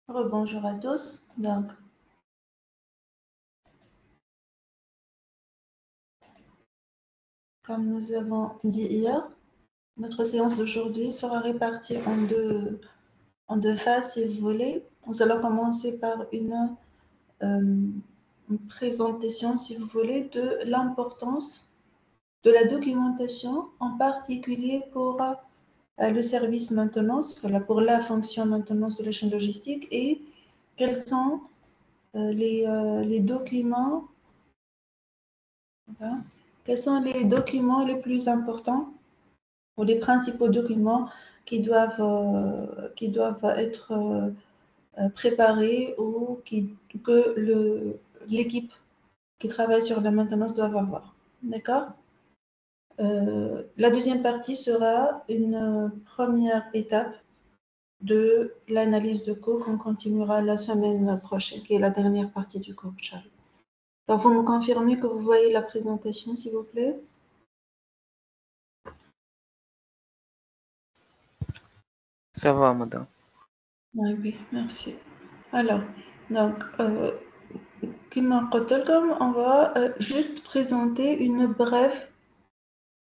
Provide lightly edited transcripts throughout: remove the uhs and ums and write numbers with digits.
Bonjour à tous. Donc, comme nous avons dit hier, notre séance d'aujourd'hui sera répartie en deux phases, si vous voulez. Nous allons commencer par une présentation, si vous voulez, de l'importance de la documentation, en particulier pour le service maintenance, voilà, pour la fonction maintenance de la chaîne logistique, et quels sont les documents, voilà, quels sont les documents les plus importants ou les principaux documents qui doivent être préparés ou que l'équipe qui travaille sur la maintenance doit avoir. D'accord? La deuxième partie sera une première étape de l'analyse de cours qu'on continuera la semaine prochaine, qui est la dernière partie du cours. Alors, vous me confirmez que vous voyez la présentation, s'il vous plaît? Ça va, madame. Oui, merci. Alors, donc, on va juste présenter une brève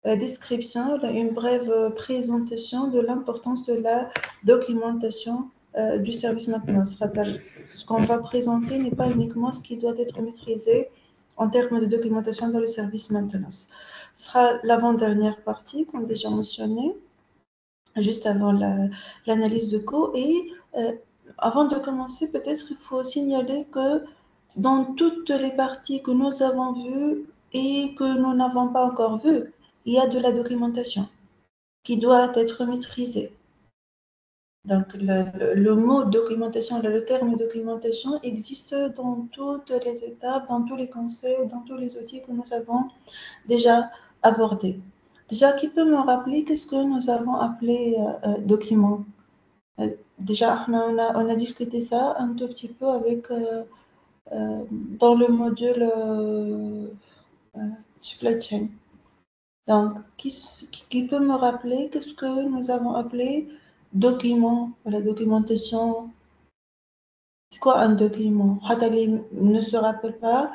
description, une brève présentation de l'importance de la documentation du service maintenance. Ce qu'on va présenter n'est pas uniquement ce qui doit être maîtrisé en termes de documentation dans le service maintenance. Ce sera l'avant-dernière partie qu'on a déjà mentionnée, juste avant l'analyse de cours. Et avant de commencer, peut-être il faut signaler que dans toutes les parties que nous avons vues et que nous n'avons pas encore vues, il y a de la documentation qui doit être maîtrisée. Donc, le mot documentation, le terme documentation existe dans toutes les étapes, dans tous les concepts, dans tous les outils que nous avons déjà abordés. Déjà, qui peut me rappeler qu'est-ce que nous avons appelé document? Déjà, on a discuté ça un tout petit peu avec, dans le module supply chain. Donc, qui peut me rappeler qu'est-ce que nous avons appelé document, la documentation? C'est quoi un document? Hatali ne se rappelle pas.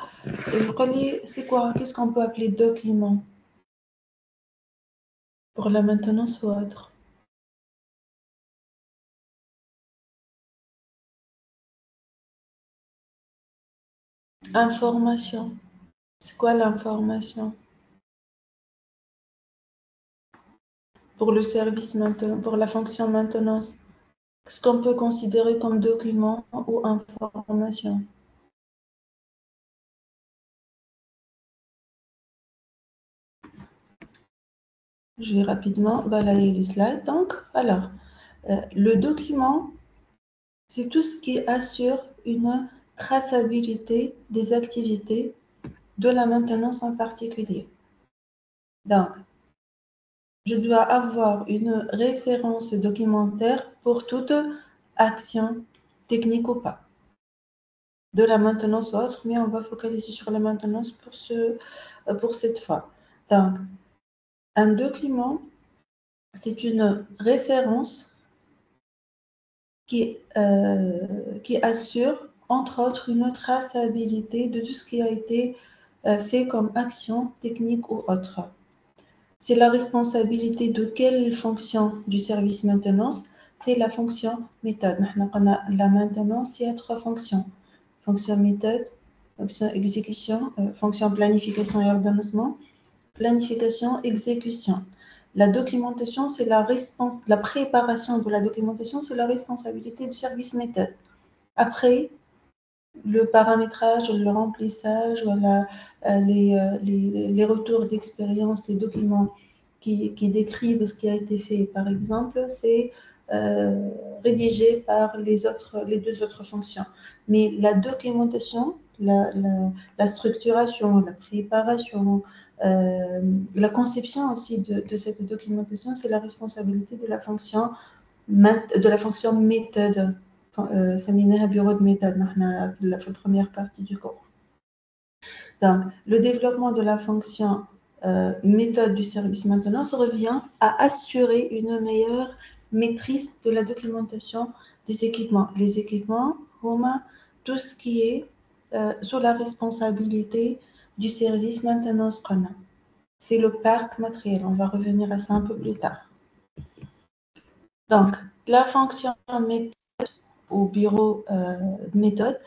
C'est quoi? Qu'est-ce qu'on peut appeler document pour la maintenance ou autre? Information. C'est quoi l'information? Pour le service maintenance, pour la fonction maintenance, ce qu'on peut considérer comme document ou information? Je vais rapidement balayer les slides. Donc, alors, le document, c'est tout ce qui assure une traçabilité des activités de la maintenance en particulier. Donc, je dois avoir une référence documentaire pour toute action technique ou pas, de la maintenance ou autre, mais on va focaliser sur la maintenance pour cette fois. Donc, un document, c'est une référence qui assure, entre autres, une traçabilité de tout ce qui a été fait comme action technique ou autre. C'est la responsabilité de quelle fonction du service maintenance? C'est la fonction méthode. La maintenance, il y a trois fonctions. Fonction méthode, fonction exécution, fonction planification et ordonnancement, planification, exécution. La documentation, c'est la préparation de la documentation, c'est la responsabilité du service méthode. Après, le paramétrage, le remplissage, voilà, les retours d'expérience, les documents qui décrivent ce qui a été fait, par exemple, c'est rédigé par les deux autres fonctions. Mais la documentation, la structuration, la préparation, la conception aussi de cette documentation, c'est la responsabilité de la fonction méthode. سميناها bureau de méthode la première partie du cours. Donc, le développement de la fonction méthode du service maintenance revient à assurer une meilleure maîtrise de la documentation des équipements. Les équipements, tout ce qui est sous la responsabilité du service maintenance qu'on a. C'est le parc matériel. On va revenir à ça un peu plus tard. Donc, la fonction méthode au bureau méthode,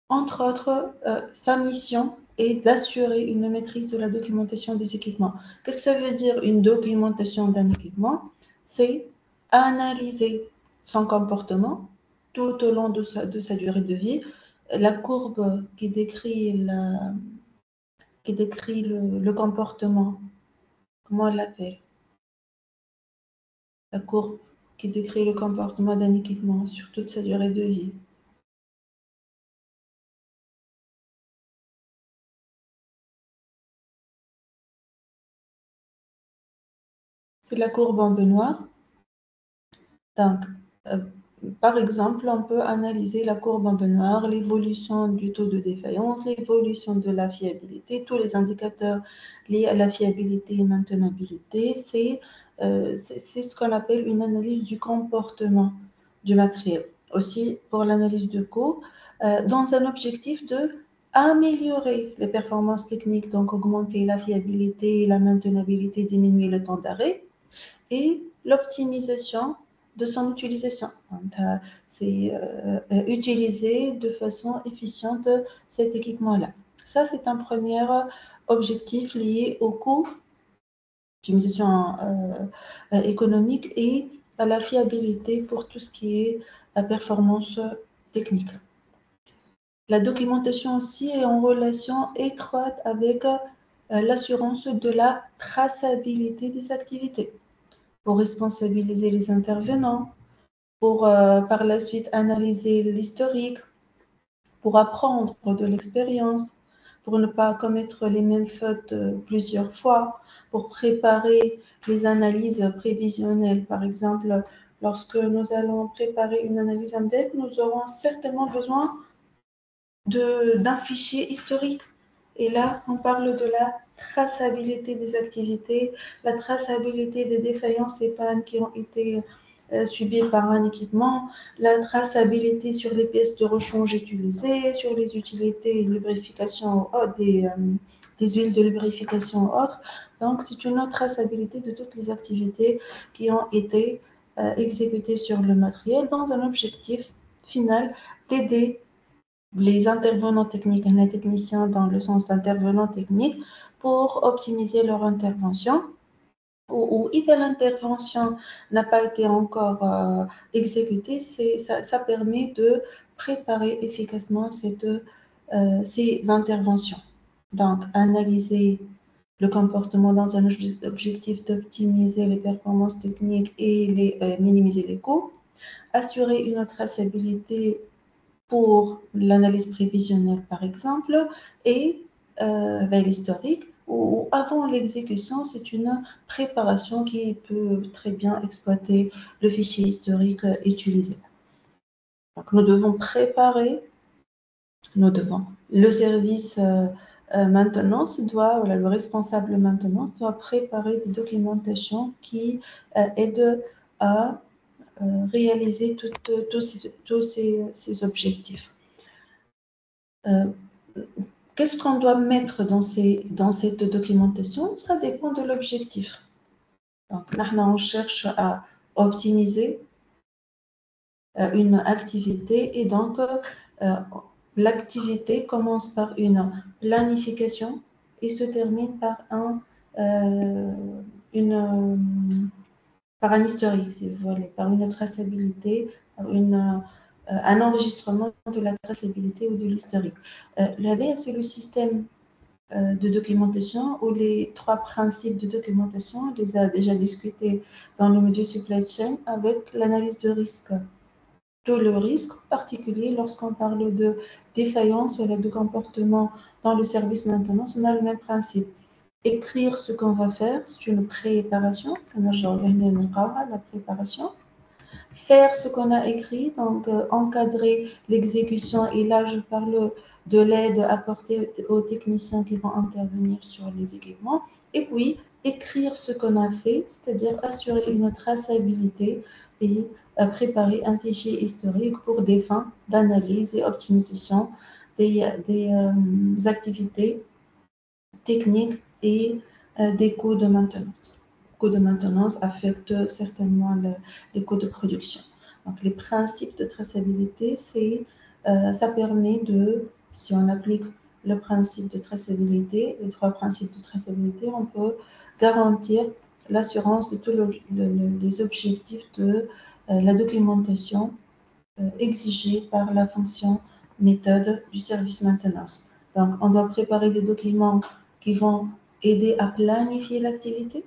entre autres, sa mission est d'assurer une maîtrise de la documentation des équipements. Qu'est-ce que ça veut dire une documentation d'un équipement? C'est analyser son comportement tout au long de sa durée de vie. La courbe qui décrit, le comportement, comment on l'appelle? La courbe qui décrit le comportement d'un équipement sur toute sa durée de vie. C'est la courbe en Benoît. Donc, par exemple, on peut analyser la courbe en Benoît, l'évolution du taux de défaillance, l'évolution de la fiabilité, tous les indicateurs liés à la fiabilité et maintenabilité. C'est ce qu'on appelle une analyse du comportement du matériel. Aussi, pour l'analyse de coût, dans un objectif de améliorer les performances techniques, donc augmenter la fiabilité, la maintenabilité, diminuer le temps d'arrêt, et l'optimisation de son utilisation. C'est utiliser de façon efficiente cet équipement-là. Ça, c'est un premier objectif lié au coût, optimisation économique et à la fiabilité pour tout ce qui est performance technique. La documentation aussi est en relation étroite avec l'assurance de la traçabilité des activités, pour responsabiliser les intervenants, pour par la suite analyser l'historique, pour apprendre de l'expérience, pour ne pas commettre les mêmes fautes plusieurs fois, pour préparer les analyses prévisionnelles. Par exemple, lorsque nous allons préparer une analyse AMDEC, nous aurons certainement besoin d'un fichier historique. Et là, on parle de la traçabilité des activités, la traçabilité des défaillances et pannes qui ont été subies par un équipement, la traçabilité sur les pièces de rechange utilisées, sur les utilités de lubrification, des huiles de lubrification autres. Donc, c'est une traçabilité de toutes les activités qui ont été exécutées sur le matériel dans un objectif final d'aider les intervenants techniques, les techniciens dans le sens d'intervenants techniques, pour optimiser leur intervention. Ou si l'intervention n'a pas été encore exécutée, ça permet de préparer efficacement ces interventions. Donc, analyser le comportement dans un objectif d'optimiser les performances techniques et minimiser les coûts, assurer une traçabilité pour l'analyse prévisionnelle, par exemple, et l'historique, où avant l'exécution, c'est une préparation qui peut très bien exploiter le fichier historique utilisé. Donc, nous devons préparer, le service maintenance doit, le responsable maintenance doit préparer des documentations qui aident à réaliser tous ces objectifs. Qu'est-ce qu'on doit mettre dans cette documentation? Ça dépend de l'objectif. Donc, là, on cherche à optimiser une activité et donc l'activité commence par une planification et se termine par un historique, si vous voulez, par une traçabilité, par un enregistrement de la traçabilité ou de l'historique. L'ADS, c'est le système de documentation où les trois principes de documentation, on les a déjà discutés dans le module supply chain avec l'analyse de risque. Tout le risque, en particulier lorsqu'on parle de défaillance ou de comportement dans le service maintenance, on a le même principe. Écrire ce qu'on va faire, c'est une préparation, la préparation. Faire ce qu'on a écrit, donc encadrer l'exécution, et là je parle de l'aide apportée aux techniciens qui vont intervenir sur les équipements, et puis écrire ce qu'on a fait, c'est-à-dire assurer une traçabilité et préparer un fichier historique pour des fins d'analyse et optimisation des activités techniques et des coûts de maintenance. Les coûts de maintenance affectent certainement les coûts de production. Donc, les principes de traçabilité, ça permet de, si on applique le principe de traçabilité, les 3 principes de traçabilité, on peut garantir l'assurance de tous les objectifs de la documentation exigée par la fonction méthode du service maintenance. Donc, on doit préparer des documents qui vont aider à planifier l'activité.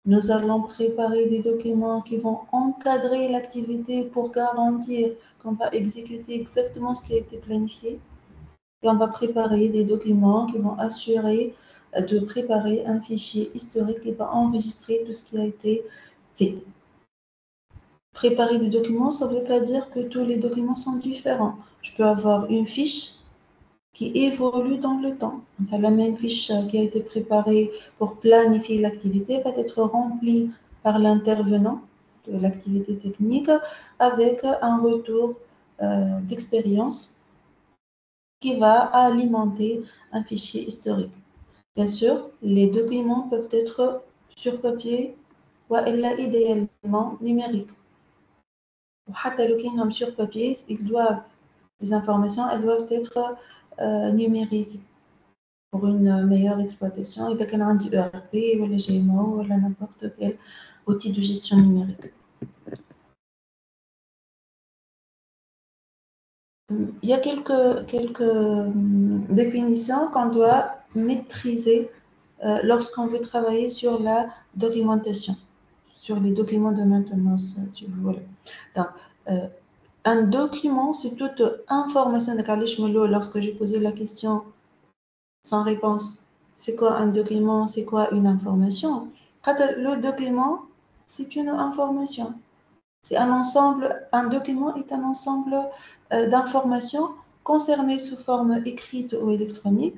Nous allons préparer des documents qui vont encadrer l'activité pour garantir qu'on va exécuter exactement ce qui a été planifié. Et on va préparer des documents qui vont assurer de préparer un fichier historique qui va enregistrer tout ce qui a été fait. Préparer des documents, ça ne veut pas dire que tous les documents sont différents. Je peux avoir une fiche qui évolue dans le temps. Enfin, la même fiche qui a été préparée pour planifier l'activité va être remplie par l'intervenant de l'activité technique avec un retour d'expérience qui va alimenter un fichier historique. Bien sûr, les documents peuvent être sur papier ou idéalement numériques. Sur papier, les informations elles doivent être numérisées pour une meilleure exploitation. Il y a un ERP ou le GMO ou n'importe quel outil de gestion numérique. Il y a quelques définitions qu'on doit maîtriser lorsqu'on veut travailler sur la documentation, sur les documents de maintenance, si vous voulez. Donc, un document, c'est toute information de Kalishmelo. Lorsque j'ai posé la question sans réponse, c'est quoi un document, c'est quoi une information? Le document, c'est une information. C'est un ensemble, un document est un ensemble d'informations concernées sous forme écrite ou électronique,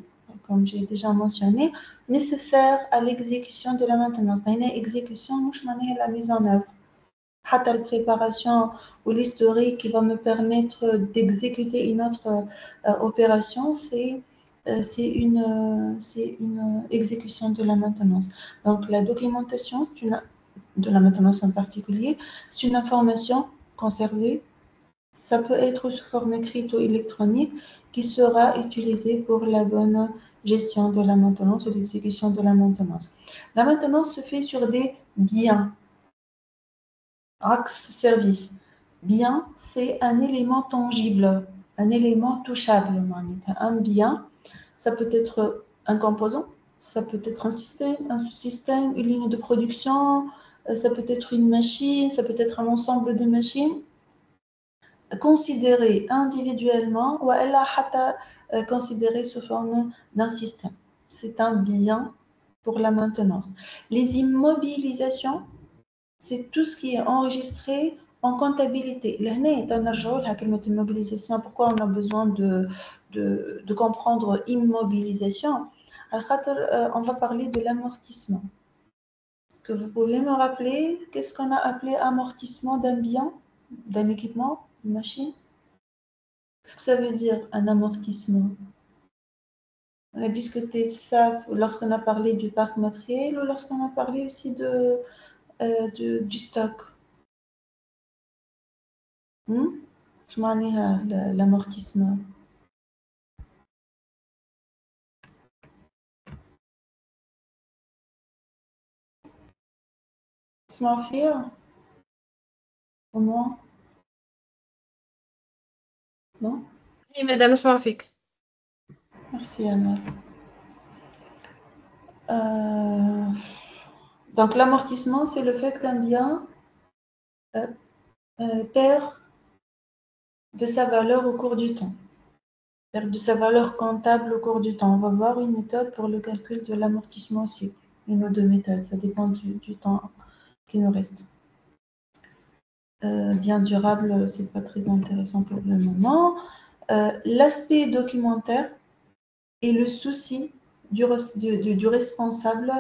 comme j'ai déjà mentionné, nécessaires à l'exécution de la maintenance. L'exécution, nous, la mise en œuvre. La préparation ou l'historique qui va me permettre d'exécuter une autre opération, c'est une exécution de la maintenance. Donc, la documentation, de la maintenance en particulier, c'est une information conservée. Ça peut être sous forme écrite ou électronique qui sera utilisée pour la bonne gestion de la maintenance ou l'exécution de la maintenance. La maintenance se fait sur des biens. Axe service. Bien, c'est un élément tangible, un élément touchable. Un bien, ça peut être un composant, ça peut être un système, une ligne de production, ça peut être une machine, ça peut être un ensemble de machines. Considéré individuellement ou elle a considéré sous forme d'un système. C'est un bien pour la maintenance. Les immobilisations, c'est tout ce qui est enregistré en comptabilité. Pourquoi on a besoin de comprendre immobilisation? On va parler de l'amortissement. Est-ce que vous pouvez me rappeler qu'est-ce qu'on a appelé amortissement d'un bien, d'un équipement, d'une machine? Qu'est-ce que ça veut dire un amortissement? On a discuté de ça lorsqu'on a parlé du parc matériel ou lorsqu'on a parlé aussi du stock. Je m'en ai l'amortissement. اسمعوا فيها؟ Comment? Non? Oui, madame, اسمع فيك. Merci, Amel. Donc, l'amortissement, c'est le fait qu'un bien perd de sa valeur au cours du temps, perd de sa valeur comptable au cours du temps. On va voir une méthode pour le calcul de l'amortissement aussi, une ou deux méthodes, ça dépend du temps qui nous reste. Bien durable, c'est pas très intéressant pour le moment. L'aspect documentaire et le souci du responsable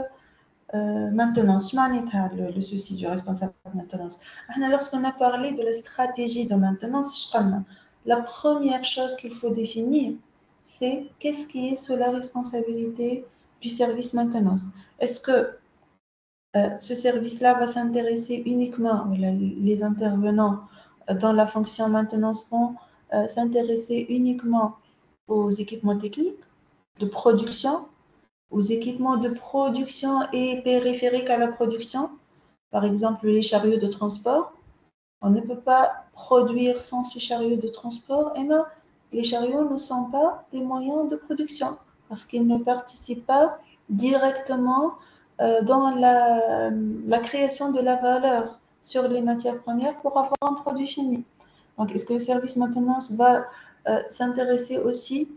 maintenance. Le souci du responsable de maintenance. Lorsqu'on a parlé de la stratégie de maintenance, la première chose qu'il faut définir, c'est qu'est-ce qui est sous la responsabilité du service maintenance. Est-ce que ce service-là va s'intéresser uniquement, les intervenants dans la fonction maintenance vont s'intéresser uniquement aux équipements techniques de production, aux équipements de production et périphériques à la production, par exemple les chariots de transport. On ne peut pas produire sans ces chariots de transport, et non, les chariots ne sont pas des moyens de production parce qu'ils ne participent pas directement dans la création de la valeur sur les matières premières pour avoir un produit fini. Donc, est-ce que le service maintenance va s'intéresser aussi,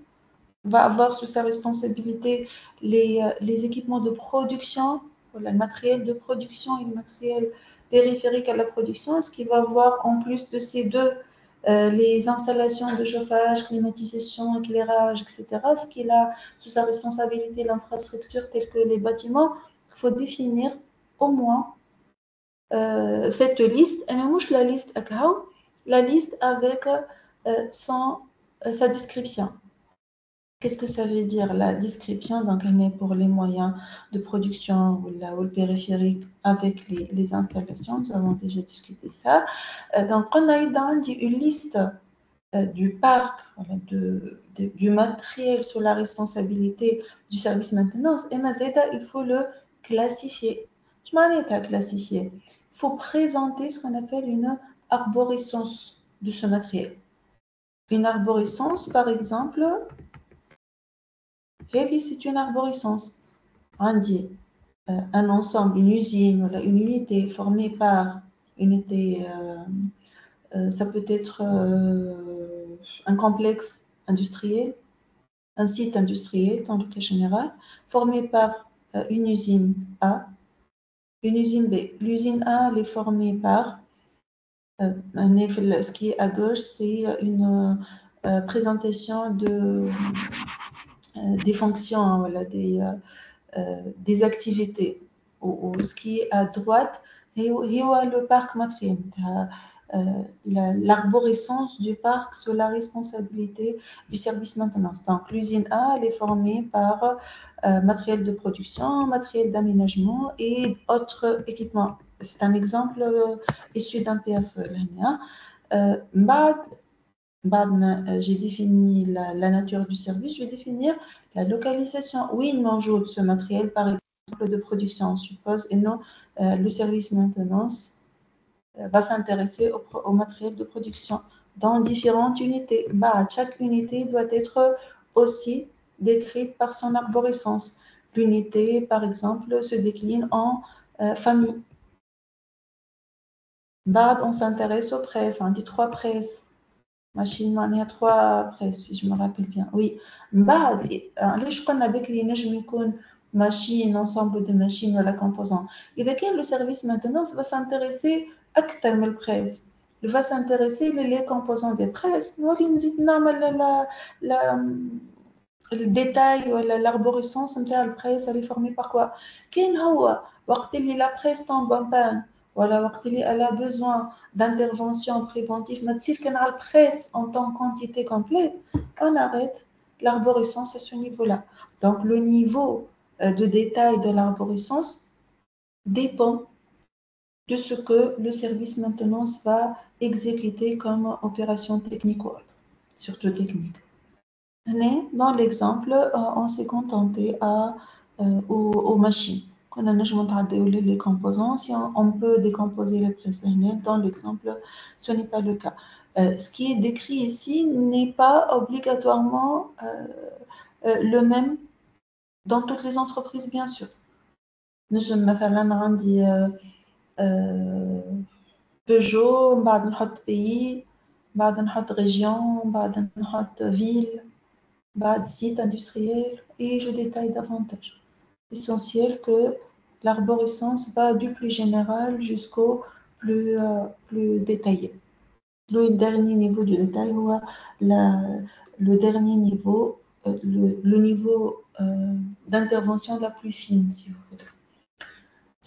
va avoir sous sa responsabilité les équipements de production, le matériel de production et le matériel périphérique à la production? Est-ce qu'il va voir en plus de ces deux les installations de chauffage, climatisation, éclairage, etc. Est-ce qu'il a sous sa responsabilité l'infrastructure telle que les bâtiments? Il faut définir au moins cette liste, et même la liste avec sa description. Qu'est-ce que ça veut dire la description? Donc, elle est pour les moyens de production ou le périphérique avec les installations. Nous avons déjà discuté ça. Donc, on a une liste du parc, du matériel sous la responsabilité du service maintenance. Et Mazeda, il faut le classifier. Je m'en ai à classifier. Il faut présenter ce qu'on appelle une arborescence de ce matériel. Une arborescence, par exemple, c'est une arborescence. On dit un ensemble, une usine, une unité formée par une unité, ça peut être un complexe industriel, un site industriel dans le cas général, formé par une usine A, une usine B. L'usine A, elle est formée par, ce qui est à gauche, c'est une présentation des fonctions, voilà, des activités. Ou ce qui est à droite, c'est le parc matériel. L'arborescence du parc sous la responsabilité du service maintenance. Donc, l'usine A, elle est formée par matériel de production, matériel d'aménagement et autres équipements. C'est un exemple issu d'un PFE. J'ai défini la nature du service, je vais définir la localisation. Où il mange ce matériel, par exemple, de production, on suppose, et non le service maintenance va s'intéresser au matériel de production dans différentes unités. Chaque unité doit être aussi décrite par son arborescence. L'unité, par exemple, se décline en famille. On s'intéresse aux presses, on dit 3 presses. Machine, il y a 3 presses, si je me rappelle bien. Oui. Je connais avec machine, ensemble de machines ou la composant. Et dès que le service maintenance va s'intéresser à le presse, il va s'intéresser les composants des presses. Le détail ou l'arborescence de la presse, elle est formée par quoi? Quand la presse tombe en panne, voilà, elle a besoin d'intervention préventive, mais si la presse en tant que quantité complète, on arrête l'arborescence à ce niveau-là. Donc, le niveau de détail de l'arborescence dépend de ce que le service maintenance va exécuter comme opération technique ou autre, surtout technique. Dans l'exemple, on s'est contenté aux machines. Quand on a les composants, si on peut décomposer les presses dans l'exemple, ce n'est pas le cas. Ce qui est décrit ici n'est pas obligatoirement le même dans toutes les entreprises, bien sûr. Nous avons dit Peugeot, بعد نحط pays, بعد نحط région, بعد نحط ville, site industriel, et je détaille davantage. Essentiel que l'arborescence va du plus général jusqu'au plus détaillé. Le dernier niveau de détail, le dernier niveau, le niveau d'intervention la plus fine, si vous voulez.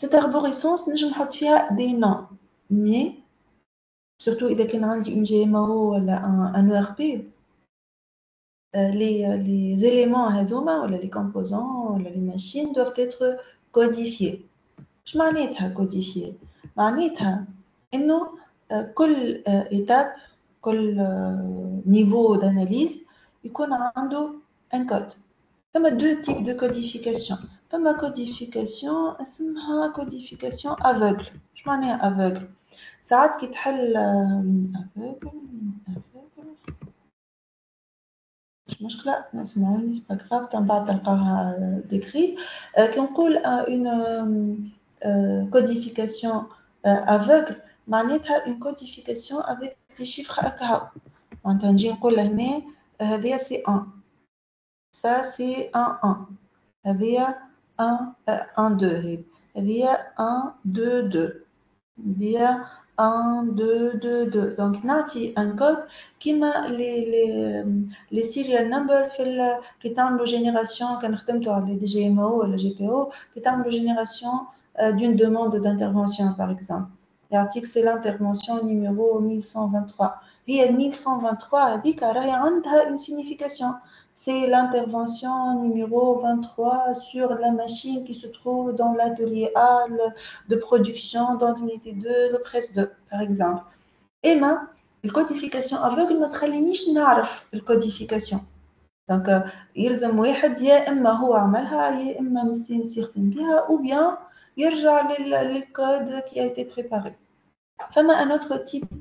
Cette arborescence نجم نحط فيها des noms mais surtout إذا كان عندي une GMO ولا un ERP les éléments هذوما ولا les composants ولا les machines doivent être codifiés. اش معناتها codifiés؟ معناتها إنه كل étape كل niveau d'analyse يكون عنده un code. ثم deux types de codification. ثم codification اسمها codification aveugle. اش معناها aveugle؟ ساعات كي تحل aveugle مش مشكلة اسمعوني سي با غراف من بعد تلقاها ديكريت كي نقول une codification aveugle معناتها une codification avec des chiffres هكا معناتها نجي نقول هنا هذايا سي 1 ça c'est 1 1 هذايا 1 1 2 هذايا 1 2 2 هذايا 1 2 2 2 donc نعطي un code كيما les serial number في كي تعملوا génération كان خدمتوا على دي جي ام او ولا جي بي او كي تعملوا génération d'une demande d'intervention par exemple يعطيك c'est l'intervention numéro 1123 هي 1123 هذيك راهي عندها une signification. C'est l'intervention numéro 23 sur la machine qui se trouve dans l'atelier A de production dans l'unité 2 de presse 2 par exemple. Et ma الكوديفيكاسيون افوغل ما تخلينيش نعرف الكوديفيكاسيون دونك يلزم واحد يا اما هو عملها يا اما مستنسي يخدم بها او بيان يرجع للكود كي a été préparé. فما un autre type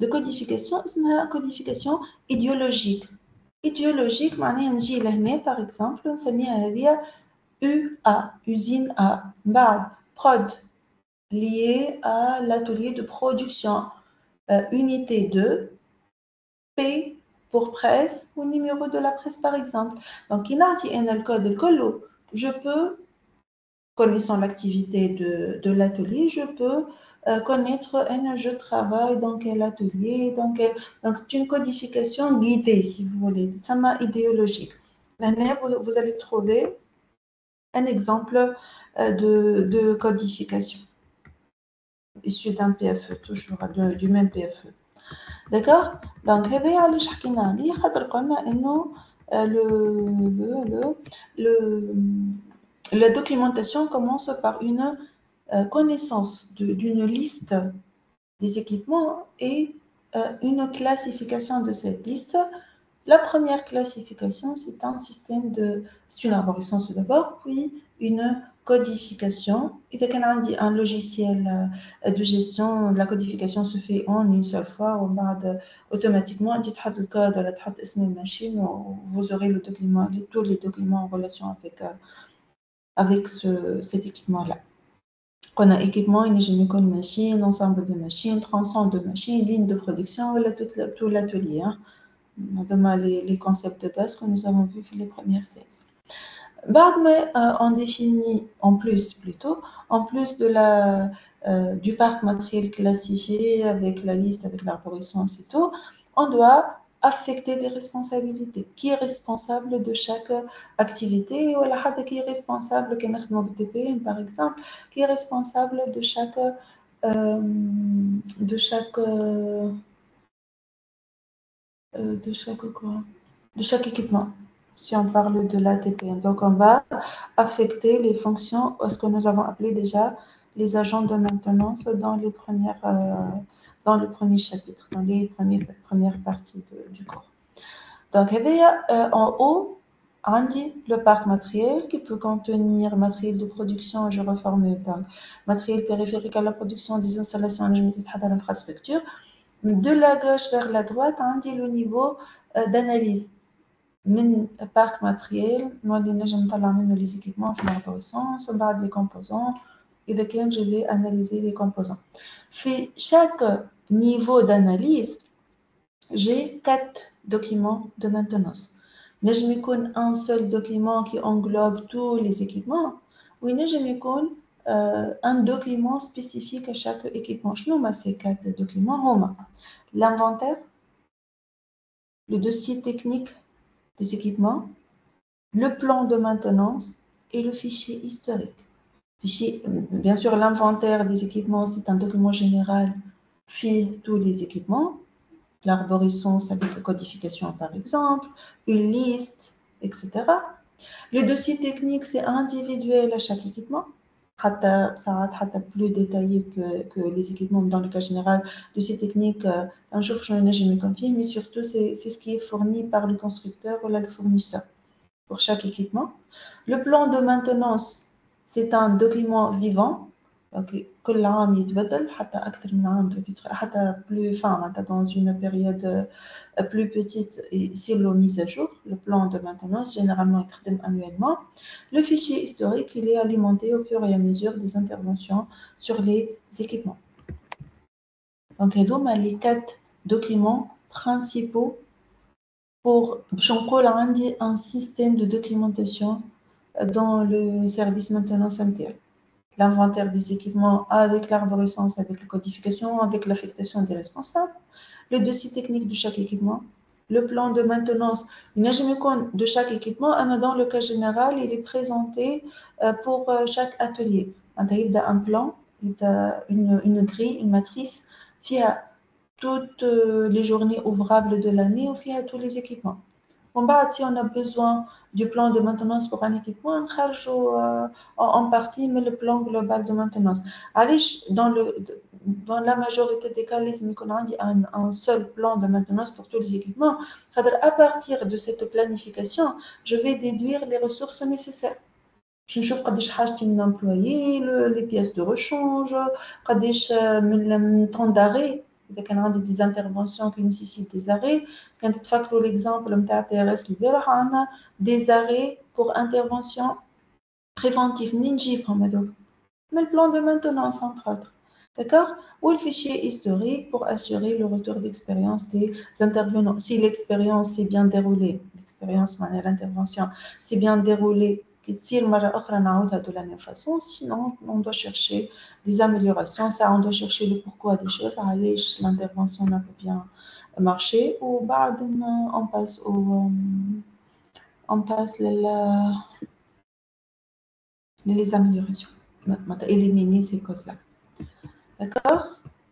de codification اسمها codification idéologique. idéologique معناها نجي لهنا par exemple نسميها هذه UA usine A بعد prod lié à l'atelier de production unité 2 P pour presse ou numéro de la presse par exemple. Donc il a dit un code الكل je peux connaissant l'activité de l'atelier je peux connaître je travaille dans quel atelier donc c'est une codification guidée si vous voulez ça m'a idéologique. Maintenant vous allez trouver un exemple de codification issu d'un PFE toujours du même PFE. D'accord. Donc هذايا علاش حكينا عليه خاطر قلنا انه la documentation commence par une connaissance d'une liste des équipements et une classification de cette liste. La première classification, c'est c'est une arborescence tout d'abord, puis une codification. إذا كان عندي un logiciel de gestion, la codification se fait en une seule fois ومن بعد automatiquement أنت تحط الكود ولا تحط اسم الماشين vous aurez le document, tous les documents en relation avec cet équipement-là. On a équipement, une machine, ensemble de machines, ensemble de machines, ligne de production, voilà tout l'atelier. Hein. Les concepts de base que nous avons vus les premières séries. On définit en plus du parc matériel classifié avec la liste, avec l'arborescence et tout, on doit affecter des responsabilités. Qui est responsable de chaque activité ou qui est responsable par exemple, qui est responsable de chaque équipement. Si on parle de l'ATPM. Donc, on va affecter les fonctions, ce que nous avons appelé déjà les agents de maintenance dans le premier chapitre, dans les premières parties du cours. Donc, en haut, on dit le parc matériel qui peut contenir matériel de production, je reformule, matériel périphérique à la production des installations à l'infrastructure. De la gauche vers la droite, on dit le niveau d'analyse. من parc matériel moi اللي نجم نطلع منه les équipements في l'arborescence ومن بعد les composants إذا كان je vais analyser les composants. في chaque niveau d'analyse j'ai 4 documents de maintenance. نجم يكون un seul document qui englobe tous les équipements ونجم يكون un document spécifique à chaque équipement. شنو هما ces 4 documents هما l'inventaire, le dossier technique des équipements, le plan de maintenance et le fichier historique. Fichier, bien sûr, l'inventaire des équipements, c'est un document général, puis tous les équipements, l'arborescence avec la codification par exemple, une liste, etc. Le dossier technique, c'est individuel à chaque équipement. Ça va plus détaillé que les équipements dans le cas général. Le dossier technique, un jour, je me confie, mais surtout, c'est ce qui est fourni par le constructeur ou le fournisseur pour chaque équipement. Le plan de maintenance, c'est un document vivant. كل عام يتبدل حتى أكثر من عام حتى plus dans une période plus petite et c'est la mise à jour. Le plan de maintenance généralement est annuellement. Le fichier historique, il est alimenté au fur et à mesure des interventions sur les équipements. Donc, les 4 documents principaux pour un système de documentation dans le service maintenance MTL. L'inventaire des équipements avec l'arborescence, avec la codification, avec l'affectation des responsables, le dossier technique de chaque équipement, le plan de maintenance de chaque équipement, dans le cas général, il est présenté pour chaque atelier. Un plan, une grille, une matrice, via toutes les journées ouvrables de l'année ou via tous les équipements. Si on a besoin du plan de maintenance pour un équipement, on charge en partie, mais le plan global de maintenance. Dans la majorité des cas, les économies ont un seul plan de maintenance pour tous les équipements. À partir de cette planification, je vais déduire les ressources nécessaires. Je ne قداش حاجتي من employé, les pièces de rechange, قداش من temps d'arrêt. إذا كان عندي des interventions qui nécessitent des arrêts. كان تتفكروا l'exemple نتاع TRS البارح عندنا des arrêts pour intervention préventive. منين نجيبهم هذوك؟ من le plan de maintenance entre autres. D'accord? Ou le fichier historique pour assurer le retour d'expérience des intervenants. Si l'expérience s'est bien déroulée, l'expérience, l'intervention s'est bien déroulée, de la même façon, sinon on doit chercher des améliorations, ça on doit chercher le pourquoi des choses, l'intervention n'a pas bien marché, ou on passe les améliorations, éliminer ces causes-là. D'accord?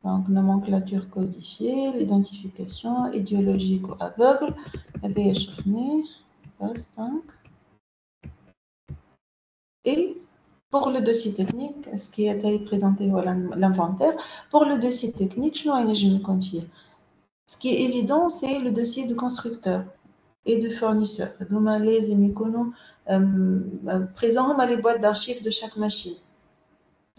Donc, nomenclature codifiée, l'identification idéologique ou aveugle, poste 5. Et pour le dossier technique, ce qui a été présenté à l'inventaire, pour le dossier technique, je me confie. Ce qui est évident, c'est le dossier de constructeur et de fournisseur. Donc, les émiconos présents les boîtes d'archives de chaque machine.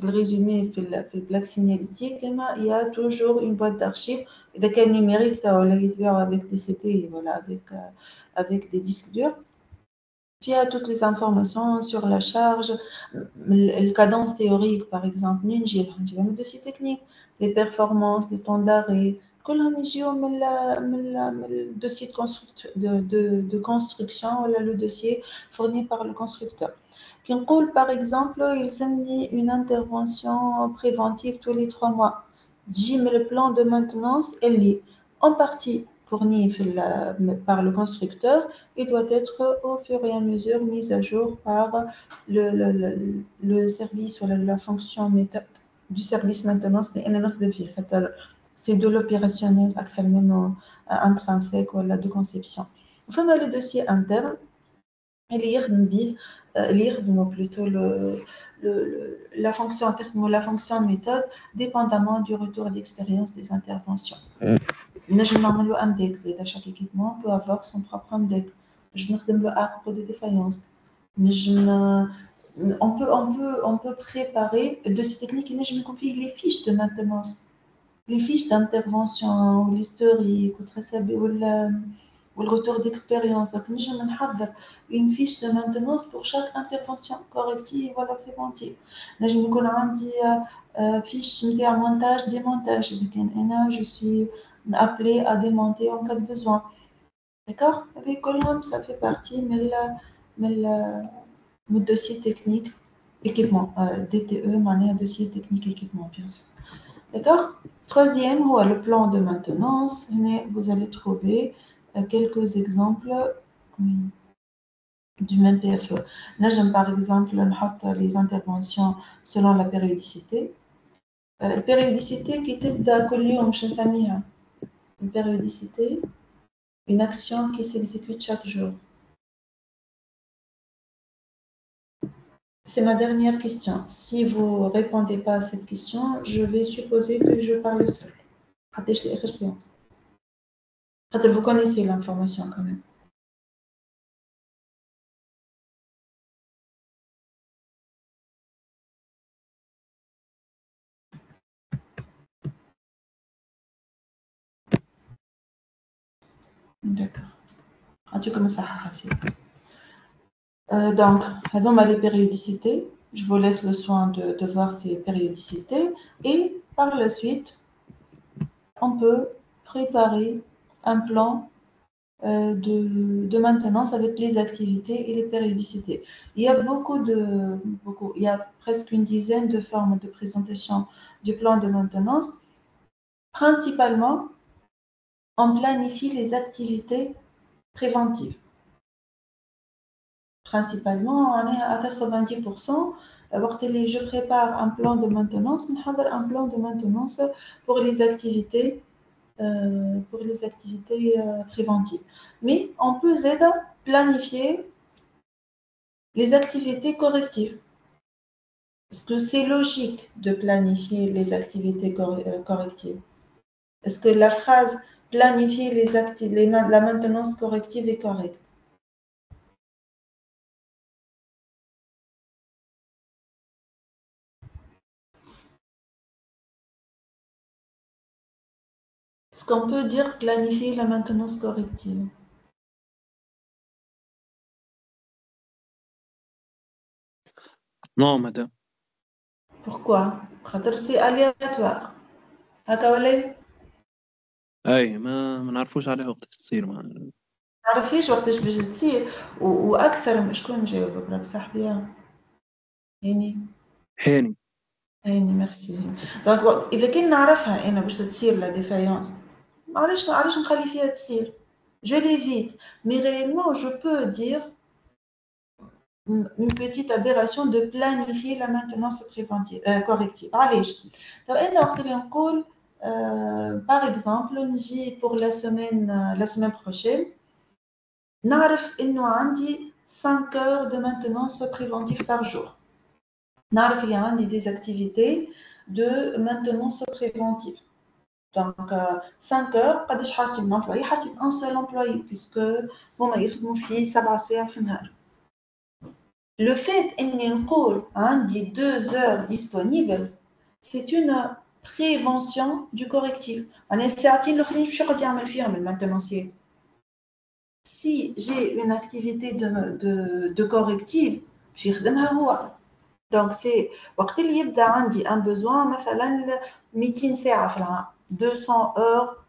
Le résumé fait le plaque signalétique, il y a toujours une boîte d'archives. Il y a numérique, avec des CD, voilà, avec des disques durs. Il y a toutes les informations sur la charge, le cadence théorique, par exemple, le dossier technique, les performances, les temps d'arrêt, le dossier de construction, le dossier fourni par le constructeur. Par exemple, il s'amène une intervention préventive tous les 3 mois. Le plan de maintenance, elle est en partie fourni par le constructeur et doit être au fur et à mesure mise à jour par le service ou la fonction méthode du service maintenance. C'est de l'opérationnel actuellement intrinsèque ou de conception. Enfin, le dossier interne, plutôt la fonction interne ou la fonction méthode, dépendamment du retour d'expérience des interventions. Chaque équipement peut avoir son propre index. Je le arbre de défaillance. On peut préparer de ces techniques et je me confie les fiches de maintenance, les fiches d'intervention, l'historique, ou le retour d'expérience. Donc, une fiche de maintenance pour chaque intervention corrective ou préventive. Je me confie fiche de montage, démontage. Je suis appelé à démonter en cas de besoin. D'accord? Avec Colombe, ça fait partie de dossier technique équipement. DTE, dossier technique équipement, bien sûr. D'accord? Troisième, le plan de maintenance. Vous allez trouver quelques exemples. du même PFE. نجم par exemple نحط les interventions selon la périodicité. البériodicité qui تبدا كل يوم باش نسميها une périodicité, une action qui s'exécute chaque jour. C'est ma dernière question. Si vous ne répondez pas à cette question, je vais supposer que je parle seul. Vous connaissez l'information quand même. D'accord. Comme ça, donc, dans les périodicités, je vous laisse le soin de voir ces périodicités et par la suite, on peut préparer un plan de maintenance avec les activités et les périodicités. Il y a il y a presque une dizaine de formes de présentation du plan de maintenance. Principalement, on planifie les activités préventives. Principalement, on est à 90%. Je prépare un plan de maintenance, un plan de maintenance pour les activités préventives. Mais on peut planifier les activités correctives. Est-ce que c'est logique de planifier les activités correctives? Est-ce que la phrase planifier la maintenance corrective est correcte? Est-ce qu'on peut dire planifier la maintenance corrective? Non, madame. Pourquoi? C'est aléatoire. هكا ولا اي ما نعرفوش عليها وقت تصير ما عرفيش وقتاش باش تصير واكثر شكون نجاوب برك صاحبي هاني ميرسي. دونك اذا كان نعرفها انا باش تصير لا ديفايونس علاش نخلي فيها تصير je l'évite mais réellement je peux dire une petite aberration de planifier la maintenance préventive corrective علاش طب انا وقت اللي نقول par exemple نجي pour la semaine prochaine نعرف إنه عندي 5 heures de maintenance préventive par jour. نعرف اللي عندي des activités de maintenance préventive. Donc 5 heures قداش حاجتي من employé حاجتي من un seul employé puisque هما يخدموا فيه 7 سوايع في النهار. Le fait إني نقول عندي 2 heures disponibles c'est une prévention du correctif. أنا الساعتين الأخرين باش يقعد يعمل فيهم المانتونسير. Si j'ai une activité de corrective, je vais faire. Donc, c'est quand il y a un besoin, مثلا 200 ساعة 200 heures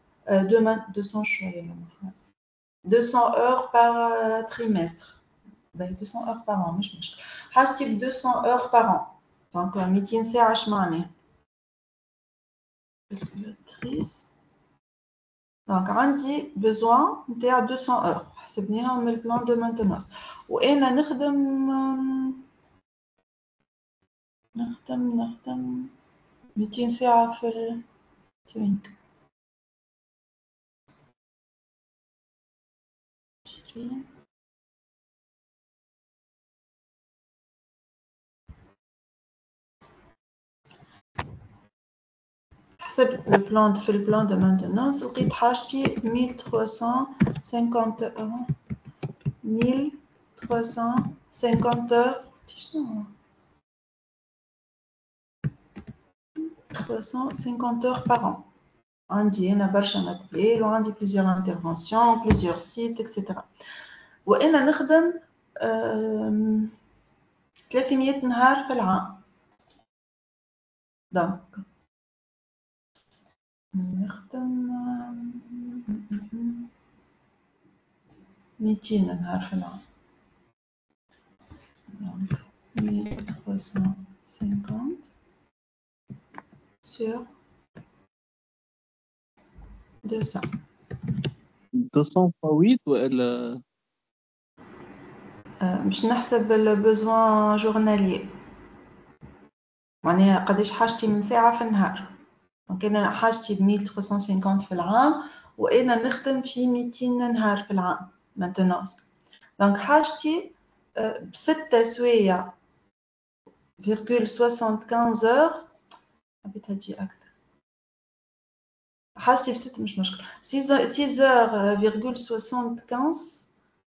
200 heures par trimestre. 200 heures par an, مش حاجتي 200 heures par an. Donc 200 ساعة اش معناها؟ calculatrice. Donc, عندي besoin نتاع 200 heures. حسبناهم من البلان دو مانتونانس وانا نخدم 200 ساعة في التوينك 20 حسبت البلان في البلان دو مانتونانس لقيت حاجتي 1350 euros 1350 heures شنو 350 heures par an. عندي هنا برشا ماتريال وعندي plusieurs interventions, plusieurs sites, etc. وأنا نخدم 300 نهار في العام. دونك نخدم 200 نهار في العام. دونك 1350 sur 200. 200 فويت ولا باش نحسب البوزوان جورنالي، معناها قداش حاجتي من ساعة في النهار. دونك أنا حاجتي ب 1350 في العام، وأنا نخدم في 200 نهار في العام مانتونونس. دونك حاجتي ب6 سوايع فيرغول 75 اور، حبيتها تجي أكثر. حاجتي ب6 مش مشكل، 6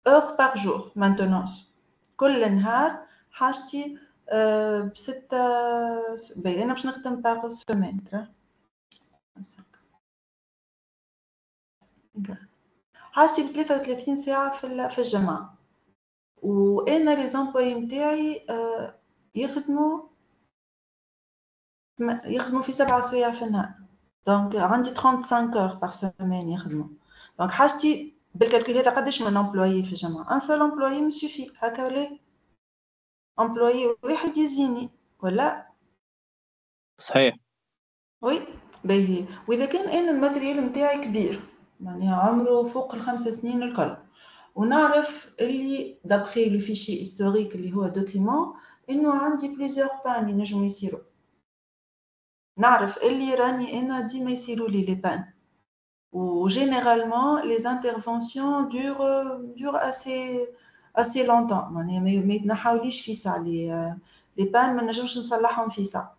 اور بار جور مانتونونس. كل نهار حاجتي ب6 باهي. أنا باش نخدم باغ سومين ترى حاجتي ب 33 ساعة في الجامعة، وأنا لي زامبلوي نتاعي يخدموا في 7 سوايع في النهار. دونك عندي 35 اور بار سومين يخدموا. دونك حاجتي بالكالكول هذا قداش من امبلويي في الجامعة؟ ان سول امبلويي مسوفي هكا ولا امبلويي واحد يزيني ولا؟ صحيح. وي باهي. واذا كان انا الماتريال نتاعي كبير، معناها عمره فوق ال5 سنين الكل، ونعرف اللي دابخي لو فيشي هيستوريك اللي هو دوكيمون انه عندي بليزيور بان ينجموا يصيروا، نعرف اللي راني انا ديما يصيروا لي لي بان، وجينيرالمون لي انترفونسيون دور assez longtemps، معناها ما يتنحاوليش في ساعه لي بان ما نجمش نصلحهم في ساعه.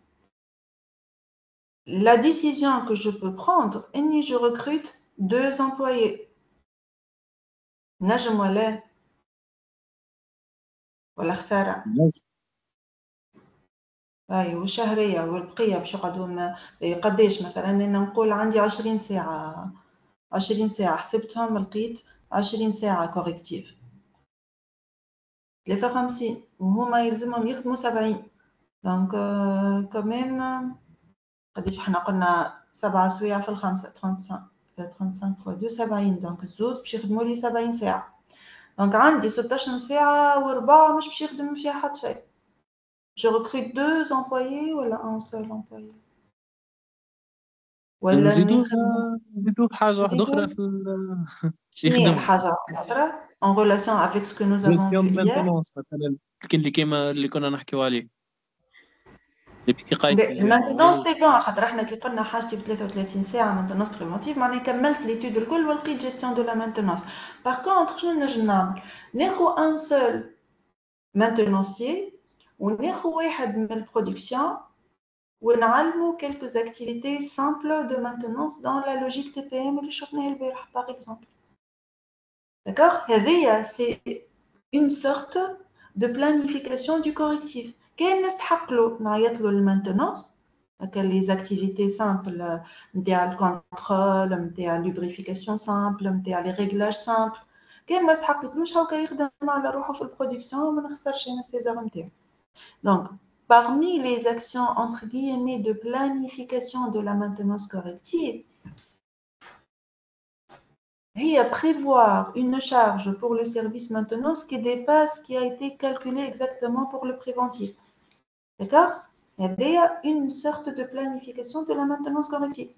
La décision que je peux prendre, c'est que je recrute 2 employés. نجم ولا خسارة؟ أي والشهرية والبقية باش يقعدوا قداش؟ مثلا أنا نقول عندي 20 ساعة، 20 ساعة حسبتهم لقيت 20 ساعة كوريكتيف 53، وهما يلزمهم يخدموا 70. دونك كمان قداش احنا قلنا 7 سوايع في الخمسة 35 فوا 2 70، دونك الزوز باش يخدموا لي 70 ساعة. دونك عندي 16 ساعة و4 مش باش يخدم فيها حتى شيء. Je recrute 2 employés ولا un seul employé؟ ولا نزيدوه بحاجة واحدة أخرى في شنو هي الحاجة الأخرى en relation avec ce que nous avons vu hier؟ مثلا كيما اللي كنا نحكيو عليه. المانتونونس سي بون، خاطر احنا كي قلنا حاجتي ب 33 ساعة مانتونونس بريفونتيف معناها كملت ليتود الكل ولقيت جيستيون دو لا مانتونونس. باغ كونطخ شنو نجم نعمل؟ ناخذ ان سول مانتونونسيي وناخذ واحد من البرودكسيون ونعلمو quelques activités simples de maintenance dans la logique TPM اللي شفناها البارح par exemple. D'accord? هذيا c'est une sorte de planification du correctif. كاين نستحقلو نعيطلو للمانتونونس هكا لي زاكتيفيتي سامبل نتاع الكونترول نتاع لوبريفيكاسيون سامبل نتاع لي ريغلاج سامبل. كاين ما يستحقلوش هاكا يخدم على روحو في البرودكسيون وما نخسرش انا سيزور نتاعو. دونك parmi les actions entre guillemets de planification de la maintenance corrective, il y a prévoir une charge pour le service maintenance qui dépasse ce qui a été calculé exactement pour le préventif. D'accord? Il y a une sorte de planification de la maintenance corrective.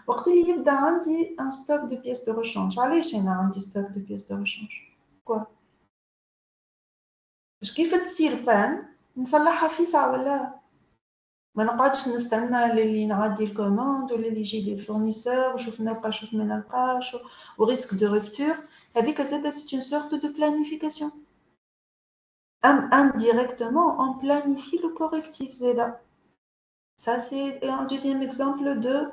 وقت اللي يبدا عندي un stock de pièces de rechange. علاش انا عندي stock de pièces de rechange؟ quoi؟ باش كيف تصير بان نصلحها في ساعه ولا ما نقعدش نستنى للي نعدي الكوموند ولا اللي يجي لي الفورنيسور وشوف نلقى شوف ما نلقاش وريسك دو رupture. هذيك زاده c'est une sorte de planification. Indirectement on planifie le correctif زاده. Ça c'est un deuxième exemple de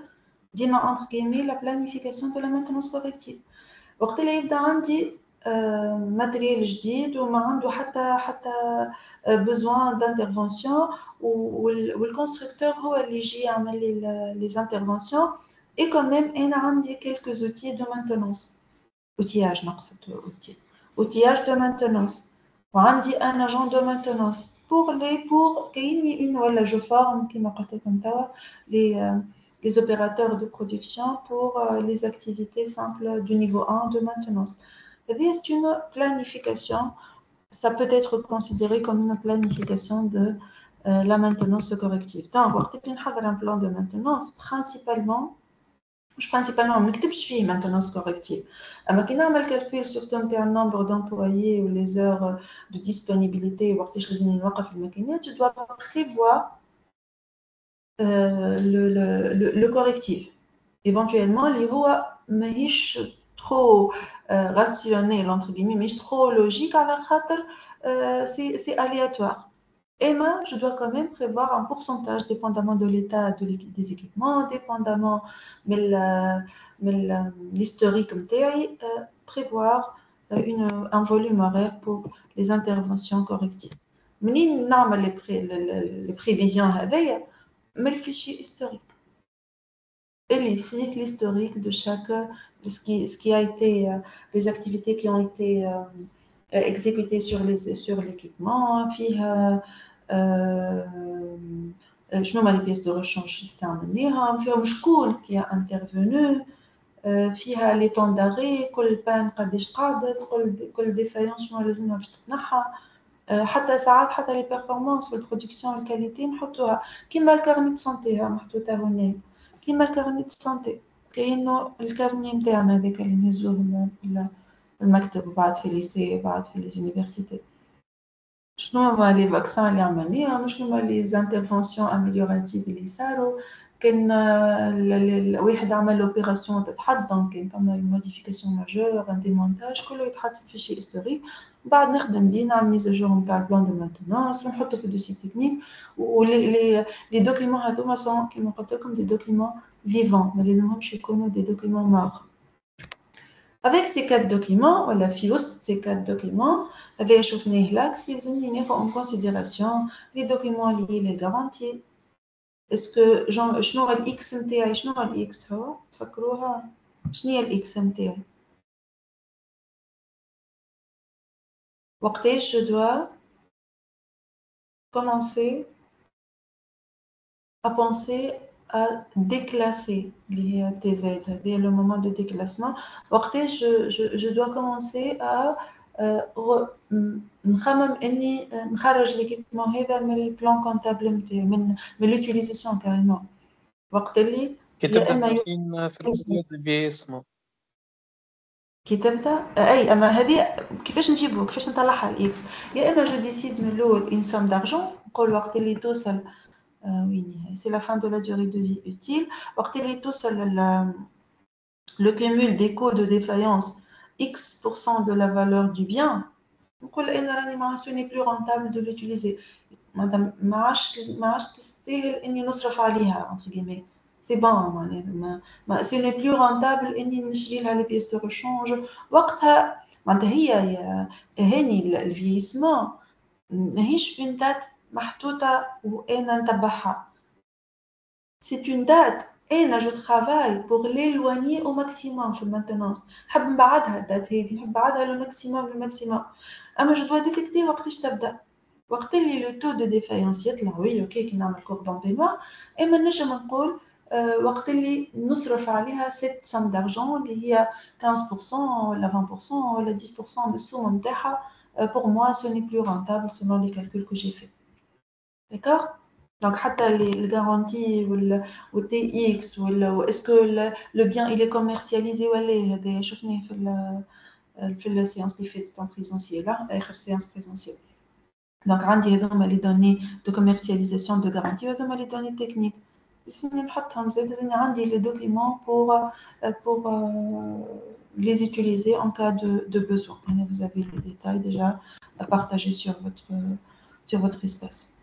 ديما entre guillemets la planification de la maintenance corrective. وقت اللي يبدا عندي ماتريال جديد وما عنده حتى besoin d'intervention والconstructeur هو اللي يجي يعمل لي interventions et quand même انا عندي quelques outils de maintenance. outillage نقصد outillage de maintenance وعندي un agent de maintenance pour كايني une ولا je forme كما قلت لكم توا les opérateurs de production pour les activités simples du niveau 1 de maintenance. C'est une planification, ça peut être considéré comme une planification de la maintenance corrective. Donc, on a un plan de maintenance, principalement, principalement, ما نكتبش فيه maintenance corrective. أما كي نعمل calcul surtout نتاع nombre d'employés ou les heures de disponibilité وقتاش لازم نوقف الماكينات, je dois prévoir le correctif. Éventuellement, اللي هو ماهيش trop rationnel entre guillemets, ماهيش trop logique على خاطر c'est aléatoire. Et moi, je dois quand même prévoir un pourcentage dépendamment de l'état des équipements, dépendamment de l'historique, prévoir un volume horaire pour les interventions correctives. Mais les prévisions, mais le fichier historique. Et l'historique de chaque, de ce qui a été, les activités qui ont été exécutées sur l'équipement, شنو هما les pièces de rechange استعملناهم, فيهم شكون qui a intervenu, فيها les temps d'arrêt, كل بان قداش قعدت, كل défaillance شنو لازمها باش تتنحى, حتى ساعات حتى les performances والبرودكسيون والكاليتي نحطوها كيما الكارني دو سونتي محطوطة هنا, كيما الكارني دو سونتي كاينو الكارني نتاعنا هذاك اللي نهزوه في المكتب وبعد في الليسي وبعد في ليزونيفرسيتي. شنو هما لي فاكسان اللي عملناهم, شنو هما لي زانترفونسيون اميليوراتيف اللي صاروا, كان واحد عمل اوبيراسيون تتحط دونك كان فما موديفيكاسيون ماجور ان ديمونتاج كله يتحط في الفيشي هيستوريك, وبعد نخدم بيه نعمل ميزاجور نتاع البلان دو مانتونونس ونحطو في الدوسي تكنيك. ولي دوكيمون هذوما سون كيما قلت لكم دي دوكيمون فيفون, ما لازمهمش يكونوا دي دوكيمون مور. Avec ces 4 documents, voilà, ces 4 documents, avec شفناه là, لازم ناخذ en considération les documents liés les garanties. Est-ce que شنو هو الاكس نتاعي, شنو هو الاكس هو تفكروها, شنو هي الاكس نتاعي, وقتاش je dois commencer à penser à déclasser les TZ, c'est le moment de déclassement. وقتاش je dois commencer à نخمم اني نخرج ليكيبمون هذا من البلان كونتابل نتاعي, من لوتيليزاسيون كاريمون. وقت اللي كي تبدا تمشين في البريود اللي اسمه كي تبدا اي, اما هذه كيفاش نجيبو, كيفاش نطلعها الاكس, يا اما جو ديسيد من الاول ان سوم دارجون, نقول وقت اللي توصل c'est la fin de la durée de vie utile. وقت اللي توصل le cumul des coûts de défaillance X% de la valeur du bien, نقول ان راني ce n'est plus rentable de l'utiliser. مادام ما عادش تستاهل اني نصرف عليها entre guillemets, c'est bon معناتها ما ce n'est plus rentable اني نشري لها les pièces de rechange. وقتها معناتها هي هاني الفيسمون ماهيش une date محطوطة وأنا نتبعها. C'est une date أنا je travaille pour l'éloigner au maximum في المانتونانس. نحب نبعدها الدات هذه, نحب نبعدها لو ماكسيموم. أما je dois détecter وقتاش تبدأ, وقت اللي لو تو دو ديفايونس يطلع, وي اوكي كي نعمل كوردون بينوار, اما نجم نقول وقت اللي نصرف عليها سيت سام دارجون اللي هي 15% ولا 20% ولا 10% من السوم نتاعها. pour moi ce n'est plus rentable selon les calculs que j'ai fait. D'accord? Donc حتى les garanties ou TX ou est-ce que le bien il est commercialisé ولا هذا شفناه في la séance اللي فاتت en présentiel là, آخر séance présentielle. Donc عندي هذوما les données de commercialisation de garantie وهذوما les données techniques. سيني نحطهم زاد عندي les documents pour les utiliser en cas de besoin. Et vous avez les détails déjà à partager sur votre espace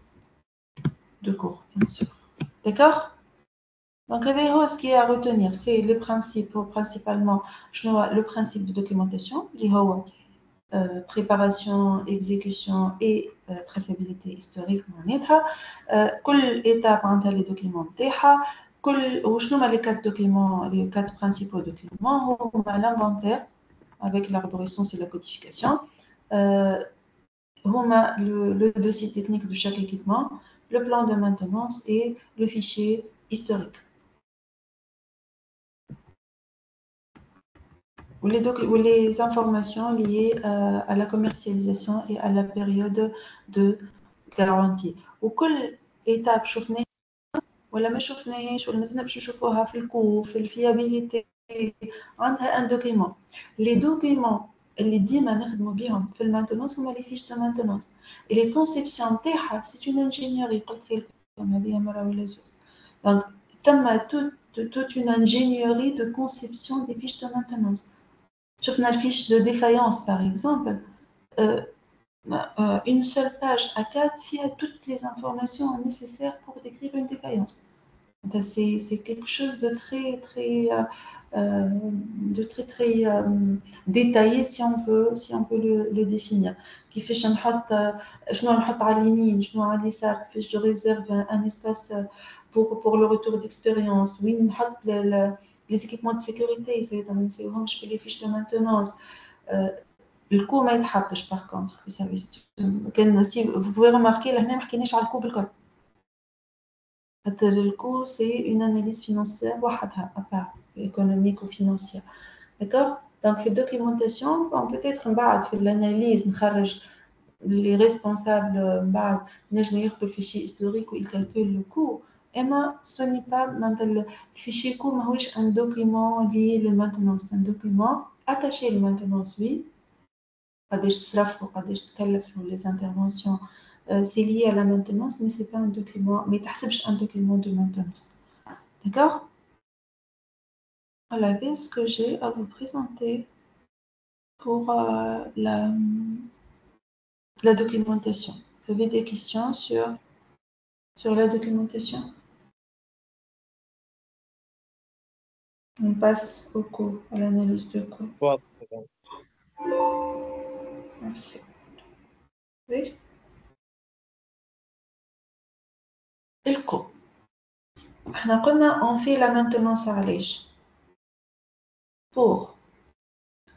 de cours, bien sûr. D'accord? Donc, ce qui est à retenir, c'est les principes, principalement le principe de documentation, préparation, exécution et traçabilité historique. كل étape عندها les documents نتاعها. وشنو هما les 4 documents, les 4 principaux documents, هما l'inventaire avec l'arborescence et la codification, هما le dossier technique de chaque équipement, le plan de maintenance et le fichier historique. Ou les informations liées à la commercialisation et à la période de garantie. وكل étape شفناها ولا ما شفناهاش ولا مازلنا باش نشوفوها في الكو في الفيابيليتي، عندها ان دوكيمون. لي دوكيمون اللي ديما نخدموا بهم في المانتونونس هما لي فيش دو مانتونونس، لي كونسيبسيون تاعها سي اون انجينيوري قلت لكم هذه مره ولا زوج. دونك ثم toute une ingénierie de conception des fiches de maintenance. شفنا الفيش de défaillance par exemple, une seule page A4 فيها toutes les informations nécessaires pour décrire une défaillance. C'est quelque chose de très détaillé si on veut le définir. كيفاش نحط شنو نحط على اليمين شنو على اليسار، كيفاش je réserve un espace pour le retour d'expérience، وين نحط les équipements de sécurité زيد ما نسيوهمش في les fiches de maintenance. الكو ما يتحطش par contre في service. كان si vous pouvez remarquer لهنا ما حكيناش على الكو بالكل. Le coût, c'est une analyse financière, à part économique ou financière. D'accord? Donc, les documentations, on peut être en l'analyse, les responsables, le fichier historique où ils calculent le coût. Et moi, ce n'est pas le fichier coût, mais un document lié à la maintenance. C'est un document attaché à la maintenance, oui. Les interventions. C'est lié à la maintenance, mais ce n'est pas un document, mais c'est un document de maintenance. D'accord? Voilà, c'est ce que j'ai à vous présenter pour la documentation. Vous avez des questions sur la documentation? On passe au cours, à l'analyse de cours. Merci. Oui? Et le cours. On fait la maintenance à l'âge pour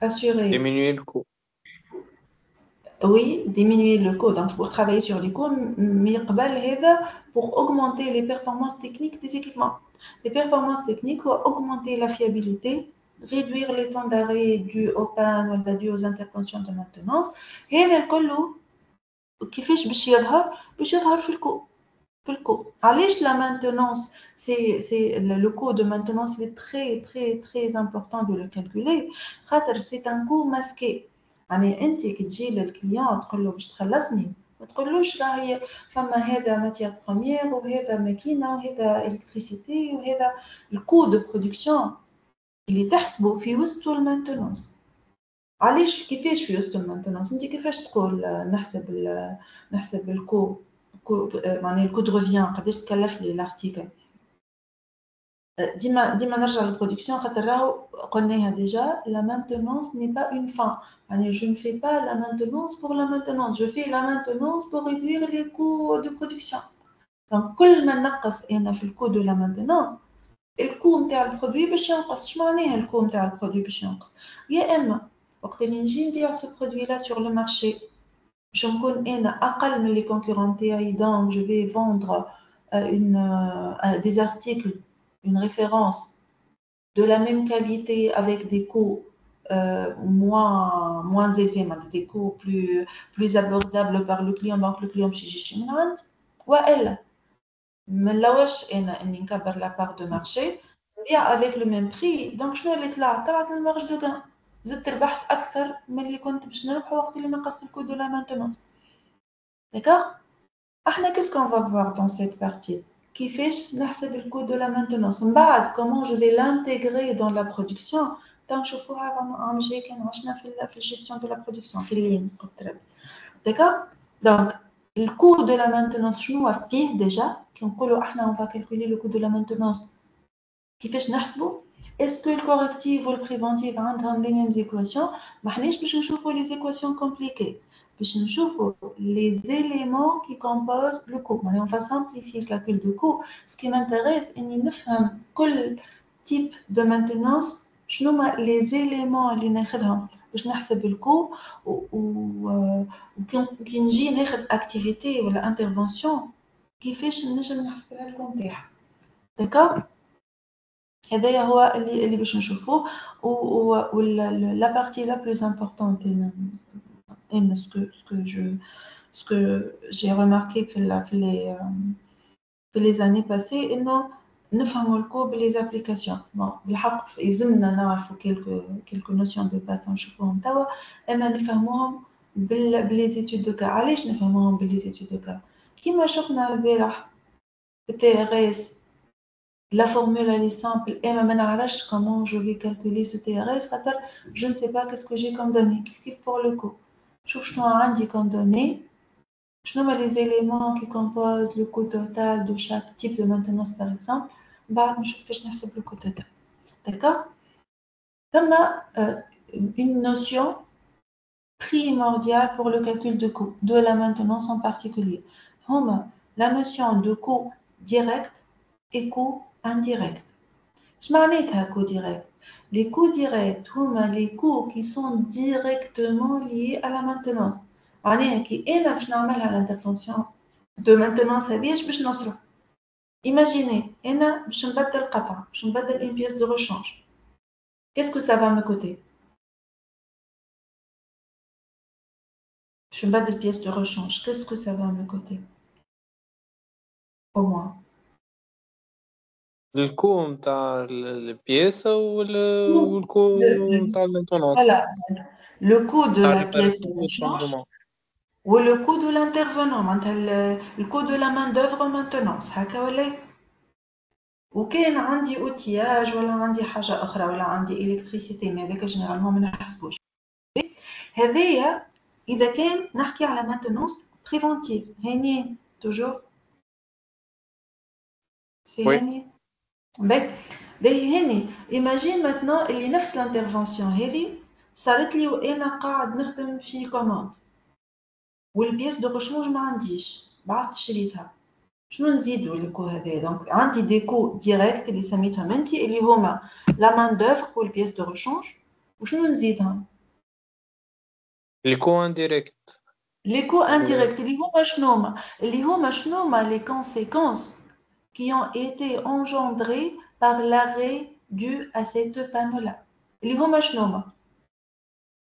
assurer. Diminuer le coût. Oui, diminuer le coût. Donc, pour travailler sur les coûts, mais pour augmenter les performances techniques des équipements. Les performances techniques vont augmenter la fiabilité, réduire les temps d'arrêt dus aux pannes ou dus aux interventions de maintenance. Et كيفاش باش يظهر في الكو. علاش la maintenance, c'est le coût de maintenance, il est très important de le calculer. C'est un coût masqué. يعني انت كي تجي للكليون تقول له باش تخلصني ما تقولوش راهي فما هذا ماتيير بروميير وهذا ماكينه وهذا الكتريسيتي وهذا الكو دو برودكسيون اللي تحسبه في وسط المانتونانس. علاش كيفاش في وسط المانتونانس انت كيفاش تقول نحسب الكو يعني الكو دو ريفيان قداش تكلف لي لارتيكل. ديما نرجع للبرودكسيون خاطر راهو قلناها ديجا لا مانتونانس ني با اون فان. يعني je ne fais pas la maintenance pour la maintenance, je fais la maintenance pour réduire les coûts de production. Donc كل ما نقص انا في الكو دو لا مانتونانس الكو نتاع البرودوي باش ينقص. شنو معناها الكو نتاع البرودوي باش ينقص؟ يا اما وقت اللي نجي نبيع سو برودوي لا sur le marché باش نكون انا اقل من لي كونكورون تاعي، donc je vais vendre des articles, une référence de la même qualité avec des coûts moins élevés, des coûts plus abordables par le client. Donc le client باش يجي من عند والا ما نلوش انا اني نكبر لا بار دو مارشي نبيع avec le même prix. donc شنو اللي طلعت المارج دو غان، زدت ربحت اكثر من اللي كنت باش نربح وقت اللي نقصت الكو دو لا مانتونانس. داكوغ احنا qu'est-ce qu'on va voir dans cette partie كيفاش نحسب الكو دو لا مانتونانس من بعد comment je vais l'intégrer dans la production. تنشوفوها عم جاي كان عشنا في الجيستيون دو لا برودكسيون في اللين قلت لك. داكوغ donc le coût de la maintenance شنو فيه ديجا كي نقولوا احنا on va calculer le coût de la maintenance كيفاش نحسبوا. est-ce que le correctif ou le préventif عندهم les mêmes équations؟ ما حناش باش نشوفوا les équations compliquées باش نشوفوا les éléments qui composent le coût. يعني on va simplifier le calcul de coût. ce qui m'intéresse اني نفهم كل type de maintenance شنو هما les éléments اللي ناخذهم باش نحسب الكو وكي نجي ناخذ اكتيفيتي ولا انترفونسيون كيفاش نجم نحسبها لكم تاعها. داكوغ هذايا هو اللي باش نشوفوه. و لا بارتي لا بلوز امبورطونت ان ce que j'ai remarqué في les années passées إنه نفهموا الكو بلي applications. Bon, بالحق يلزمنا نعرفوا quelques notions de base نشوفوهم توا، أما نفهموهم باللي études de cas. علاش نفهموهم باللي études de cas؟ كيما شفنا البارح TRS, la formule elle est simple. Et maintenant, comment je vais calculer ce TRS? Je ne sais pas qu'est-ce que j'ai comme données. Pour le coup, je trouve comme données. Je nomme les éléments qui composent le coût total de chaque type de maintenance, par exemple. Je sais le coût total. D'accord? On a une notion primordiale pour le calcul de coût, de la maintenance en particulier. On a la notion de coût direct et coût indirect. Je m'arrête à coût direct. Les coûts directs sont les coûts qui sont directement liés à la maintenance. معناها كي أنا باش نعملها l'intervention de maintenance هذه باش نصرف. Imaginez أنا باش نبدل قطعة، باش نبدل une pièce de rechange. Qu'est-ce que ça va me coûter? باش نبدل pièce de rechange. Qu'est-ce que ça va me coûter? Au moins. الكو نتاع البياسة والكو نتاع المينتونانس. Voilà. Le coût de la pièce de ريباراتيف rechange. والشامبرمون. Ou le coût de l'intervenant, le coût de la main-d'œuvre maintenance. هكا ولا وكان عندي outillage ولا عندي حاجة أخرى ولا عندي électricité، mais هذاك جينيرالمون ما نحسبوش. هذايا إذا كان نحكي على maintenance préventive. هاني toujours سي هاني باهي هاني. imagine maintenant اللي نفس l'intervention هذه صارت لي وأنا قاعد نخدم في كوموند والبياس دو ريشونج ما عنديش، بعد شريتها. شنو نزيدو الكو هذا؟ دونك عندي دي كو ديريكت اللي سميتهم انت اللي هما لا مان دوفر والبياس دو ريشونج. وشنو نزيدهم؟ لي كو انديريكت. لي كو انديريكت اللي هما شنوما؟ اللي هما شنوما لي كونسيكونس qui ont été engendrés par l'arrêt dû à cette panne-là. اللي هما شنوما؟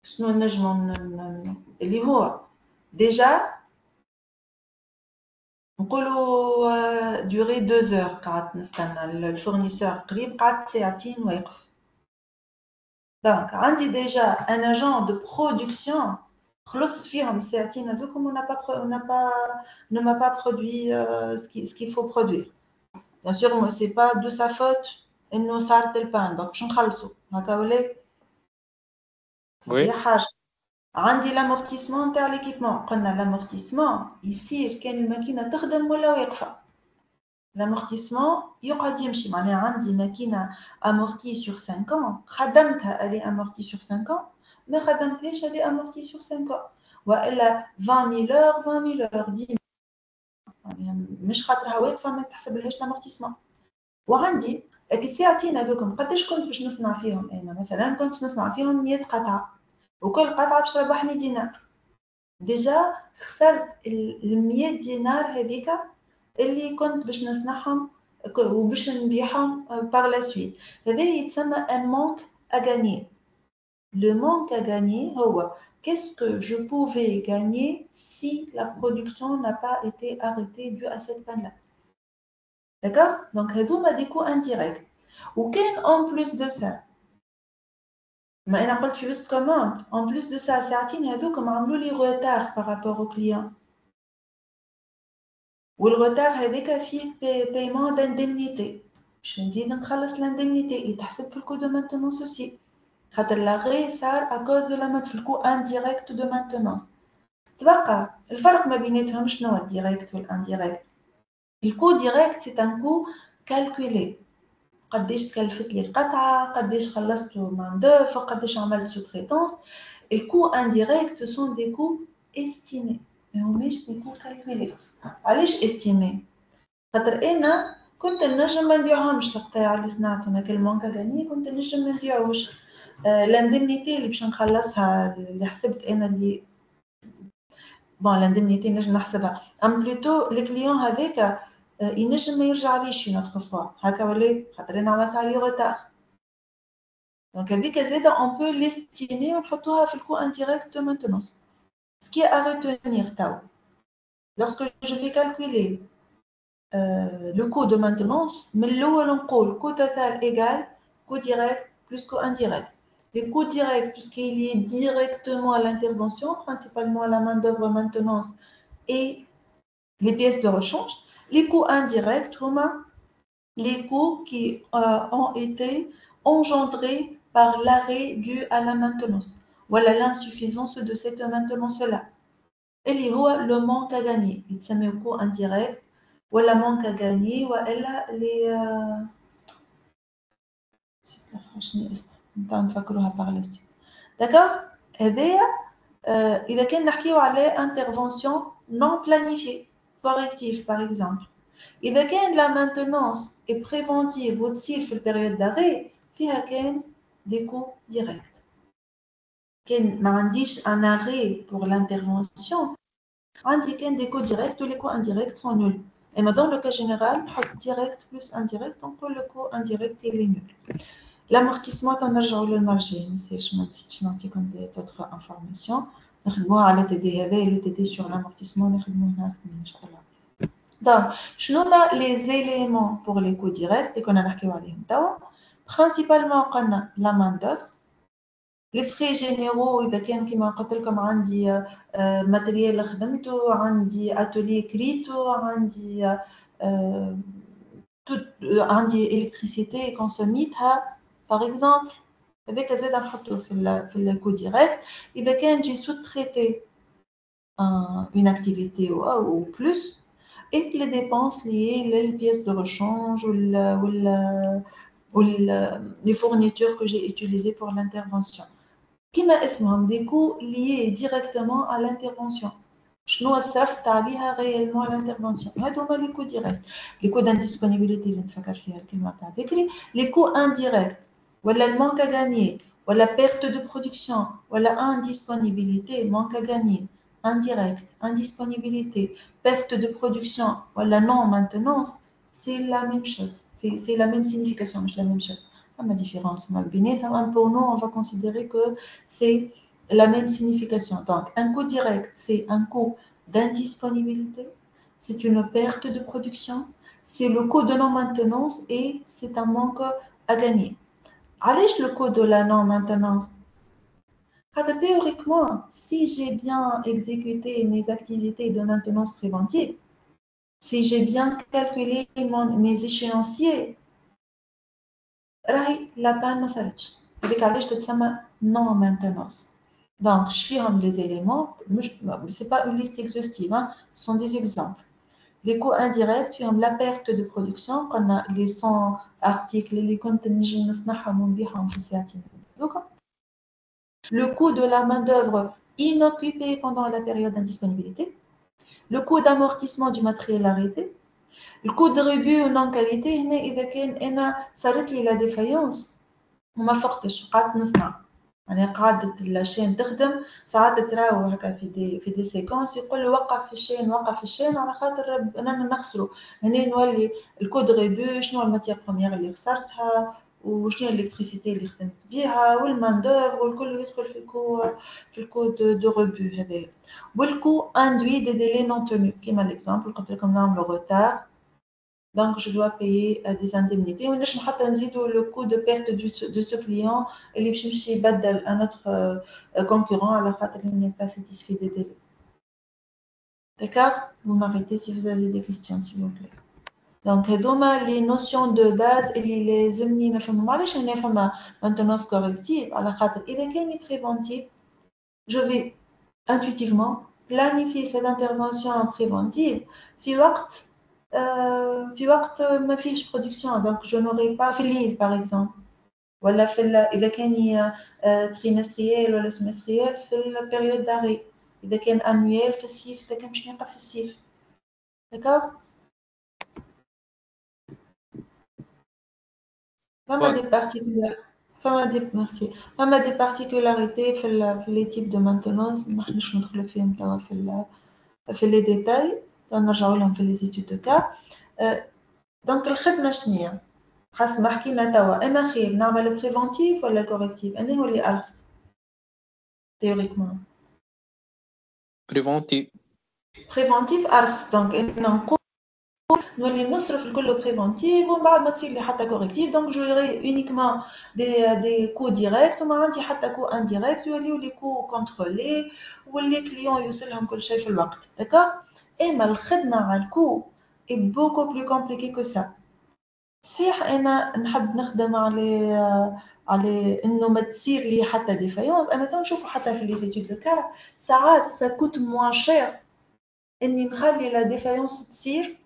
شنو نجمو اللي هو déjà نقولوا durée 2 heures قعدت نستنى الفورنيسور قريب، قعدت ساعتين واقف. دونك عندي ديجا ان اجون دو برودكسيون خلصت فيهم الساعتين هذوكم ne m'a pas produit ce qu'il faut produire. Bien sûr moi c'est pas de sa faute انه صارت البان، دونك باش نخلصوا هكا ولا هي حاجه. عندي l'amortissement تاع l'équipement. قلنا l'amortissement يصير كان الماكينه تخدم ولا واقفه. l'amortissement يقعد يمشي، معناها عندي ماكينه amortie sur 5 ans، خدمتها elle est amortie sur 5 ans، ما خدمتهاش elle est amortie sur 5 ans. والا 20 000 heures 20 000 heures 10 يعني مش خاطرها واقفه ما تحسبلهاش l'amortissement. وعندي الساعتين هذوكم قداش كنت باش نصنع فيهم؟ انا مثلا كنت نصنع فيهم 100 قطعه وكل قطعه باش تربحني دينار. ديجا خسرت ال 100 دينار هذيك اللي كنت باش نصنعهم وباش نبيعهم par la suite. هذا يتسمى un manque à gagner. Le manque à gagner هو qu'est-ce que je pouvais gagner si la production n'a pas été arrêtée dû à cette panne-là. D'accord? Donc هذوما des coûts indirects. وكان en plus de ça ما انا قلت juste commande en plus de ça ساعتين هذوكم عملوا لي retard par rapport au client. والغوتار هذاك فيه paiement d'indemnité باش نزيد نخلص l'indemnité يتحسب في الكو دو مانتونونس اوسي، خاطر لاغي صار à cause de la في الكو indirect de maintenance. تبقى الفرق ما بيناتهم شنو الديريكت والانديريكت؟ الكو ديريكت سي ان كو كالكولي، قداش تكلفت لي القطعه، قداش خلصت مان دوفر، قداش عملت سو تريتونس. الكو انديريكت سون دي كو استيمي، ماهماش دي كو كالكولي. علاش استيمي؟ خاطر انا كنت نجم ما نبيعهمش القطاع اللي صنعتهم هكا المونكا غاني، كنت نجم ما نبيعوش. لاندمنيتي اللي باش نخلصها اللي حسبت انا اللي بون لاندمنيتي نجم نحسبها ام بلوتو الكليون هذاك ينجم ما يرجعليش نوتخ فوا هكا ولا خاطر انا عملت عليه غوتار. دونك هذيك زاده اون بو ليستيمي ونحطوها في الكو انديريكت دو مانتونونس. سكي ا ريتونير تاو lorsque je vais calculer le coût de maintenance, mais le coût total égal coût direct plus coût indirect. Les coûts directs, tout ce qui est lié directement à l'intervention, principalement la main-d'œuvre maintenance et les pièces de rechange. Les coûts indirects, les coûts qui ont été engendrés par l'arrêt dû à la maintenance. Voilà l'insuffisance de cette maintenance-là. Et le manque à gagner. Il s'appelle le coût indirect. Voilà manque à gagner. Voilà les... D'accord. إذا كان نحكيو على intervention non planifiée, corrective par exemple. إذا كان la maintenance est préventive وتصير في البيريود d'arrêt فيها كان des coûts directs. كان ما عنديش un arrêt pour l'intervention عندي كان des coûts directs ou les coûts indirects sont nuls. Et dans le cas général نحط direct plus indirect donc le coût indirect il est nul. L'amortissement تنرجعوا للمرجع ما نسيتش نعطيكم d'autres informations. نخدموها على TD هذا le TD sur l'amortissement نخدموه هنا إن شاء الله. Donc, شنو هما les éléments pour les coûts directs اللي كنا نحكيو عليهم توا؟ principalement قلنا la main d'œuvre, les frais généraux إذا كان كيما قلت لكم عندي ماتريال خدمته، عندي اتولي كريتو، عندي électricité كونسوميتها par exemple. هذاك زاد نحطو في الكو ديريكت. إذا كان جي sous-traité une activité ou plus, et les dépenses liées les pièces de rechange ou les fournitures que j'ai utilisées pour l'intervention. Qui m'a des coûts liés directement à l'intervention. شنو صرفت عليها réellement l'intervention. هذوما les coûts directs. Les coûts d'indisponibilité اللي نفكر فيها الكلمة تاع بكري. Les coûts indirects. ولا le manque à gagner. ولا perte de production. ولا indisponibilité, manque à gagner. Indirect, indisponibilité, perte de production, la non-maintenance, c'est la même chose. C'est la même signification, c'est la même chose. La différence, pour nous, on va considérer que c'est la même signification. Donc, un coût direct, c'est un coût d'indisponibilité, c'est une perte de production, c'est le coût de non-maintenance et c'est un manque à gagner. Allez, le coût de la non-maintenance. Théoriquement, si j'ai bien exécuté mes activités de maintenance préventive, si j'ai bien calculé mes échéanciers, la panne ne s'arrête. Avec allez, je te dis non maintenance. Donc, je fais les éléments, ce n'est pas une liste exhaustive, hein, ce sont des exemples. Les coûts indirects, tu as la perte de production, on a les 100 articles, les contenus, le coût de la main-d'œuvre inoccupée pendant la période d'indisponibilité, le coût d'amortissement du matériel arrêté, le coût de rebut ou non-qualité. إذا كان أنا صارت لي لا ديفايونس وما فقتش قعدت نصنع، يعني قعدت اللاشين تخدم ساعات تراو هكا في دي سيكونس يقول له وقف الشين على خاطر أنا نخسروا. هنا نولي الكو دو ريبو شنو الماتير بروميير اللي خسرتها وشنو الالكتريسيتي اللي خدمت بها والمان دوفر والكل يدخل في الكو دو ريبو هذايا. والكو اندوي دي ديلي نون تونو كيما ليكزامبل قلت لكم نعملوا روتار donc je dois payer des indemnités. ونجم حتى نزيدوا le coût de perte de ce client اللي باش يمشي يبدل un autre concurrent على خاطر il n'est pas satisfait des délais. D'accord? Vous m'arrêtez si vous avez des questions s'il vous plaît. Donc هذوما les notions de base اللي لازمني نفهمهم. علاش هنا فما maintenance corrective على خاطر إذا كان préventif je vais intuitivement planifier cette intervention préventive في وقت ما فيش production, donc je n'aurai pas في الليل par exemple ولا إذا كان trimestriel ولا semestriel في البيريود d'arrêt, إذا كان annuel في الصيف إذا كان مش نلقى في الصيف. D'accord? فما des particularités في les types de maintenance ما احناش ندخلوا فيهم توا في les détails نرجعوا لهم في les études de cas. دونك الخدمه شنية؟ حسب ما حكينا توا اما خير نعمل البريفونتيف ولا الكوريكتيف؟ انا هو اللي ارخص تيوريكمون. بريفونتيف ارخص. دونك انا نقول نولي نصرف الكل بريفونتيف ومن بعد ما تصير لي حتى كوريكتيف دونك جوغي اونيكمون دي كو ديريكت وما عندي حتى كو انديريكت يوليو لي كو كونترولي واللي كليون يوصلهم كل شيء في الوقت داكوغ. اما الخدمه على الكو اي بوكو بلو كومبليكي كو سا. صحيح انا نحب نخدم على انه ما تصير لي حتى ديفايونس. انا تو نشوفوا حتى في لي زيتود دو كار ساعات سا كوت موان شير اني نخلي لا ديفايونس تصير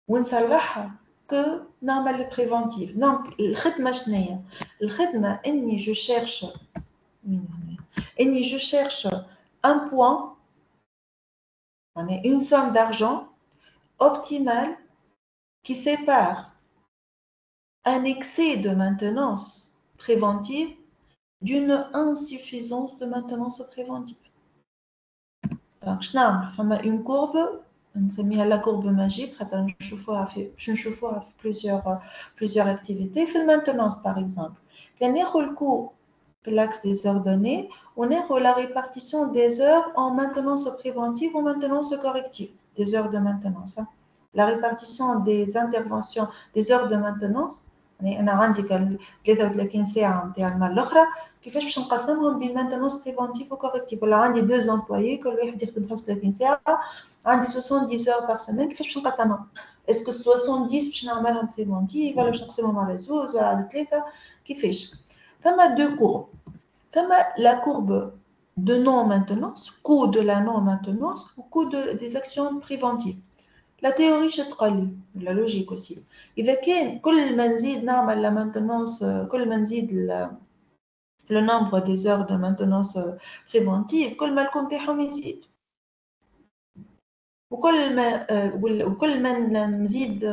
ونصلحها كو نعمل بريفونتيف. دونك الخدمه شنية؟ الخدمه اني جو شيرش اني جو شيرش ان بوين يعني une somme d'argent optimale qui sépare un excès de maintenance préventive d'une insuffisance de maintenance préventive. Donc je نعمل une courbe نسميها la courbe magique خاطر نشوفوها في plusieurs activités في maintenance par exemple. كان ناخذ الكو في l'axe des heures données وناخذ la répartition des heures en maintenance préventive ou maintenance corrective des heures de maintenance. La répartition des interventions des heures de maintenance يعني انا عندي 33 ساعه نتاع المره الاخرى كيفاش باش نقسمهم بين مانتونس بريفونتيف وكوريكتيف. ولا عندي 2 امبلويي كل واحد يخدم 35 ساعه عندي 70 اور بار سيمين كيفاش باش نقسمهم؟ اسكو 70 باش نعملهم بريفونتيف ولا باش نقسمهم على زوز ولا على ثلاثه كيفاش؟ فما دو كورب. فما لا كورب de non maintenance, coût de la non maintenance ou coût des actions préventives. La théorie تقول لي la logique aussi اذا كان كل ما نزيد نعمل لا مانتونونس كل ما نزيد le nombre des heures de maintenance préventive كل ما الكم تاعهم يزيد وكل ما نزيد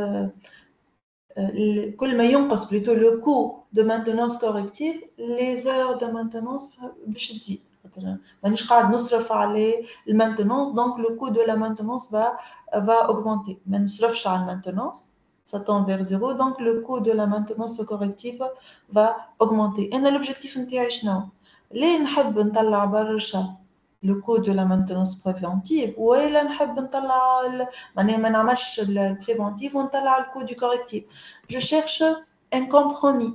كل ما ينقص plutôt le coût de maintenance corrective les heures de maintenance باش تزيد. مانيش قاعد نصرف على المانتونونس دونك le coût de la maintenance va augmenter. ما نصرفش على المانتونونس ça tend vers zéro donc le coût de la maintenance corrective va augmenter. انا l'objectif نتاعي شنو؟ ليه نحب نطلع برشا le coût de la maintenance préventive ولا نحب نطلع معناها ما نعملش البريفونتيف ونطلع le coût du correctif. Je cherche un compromis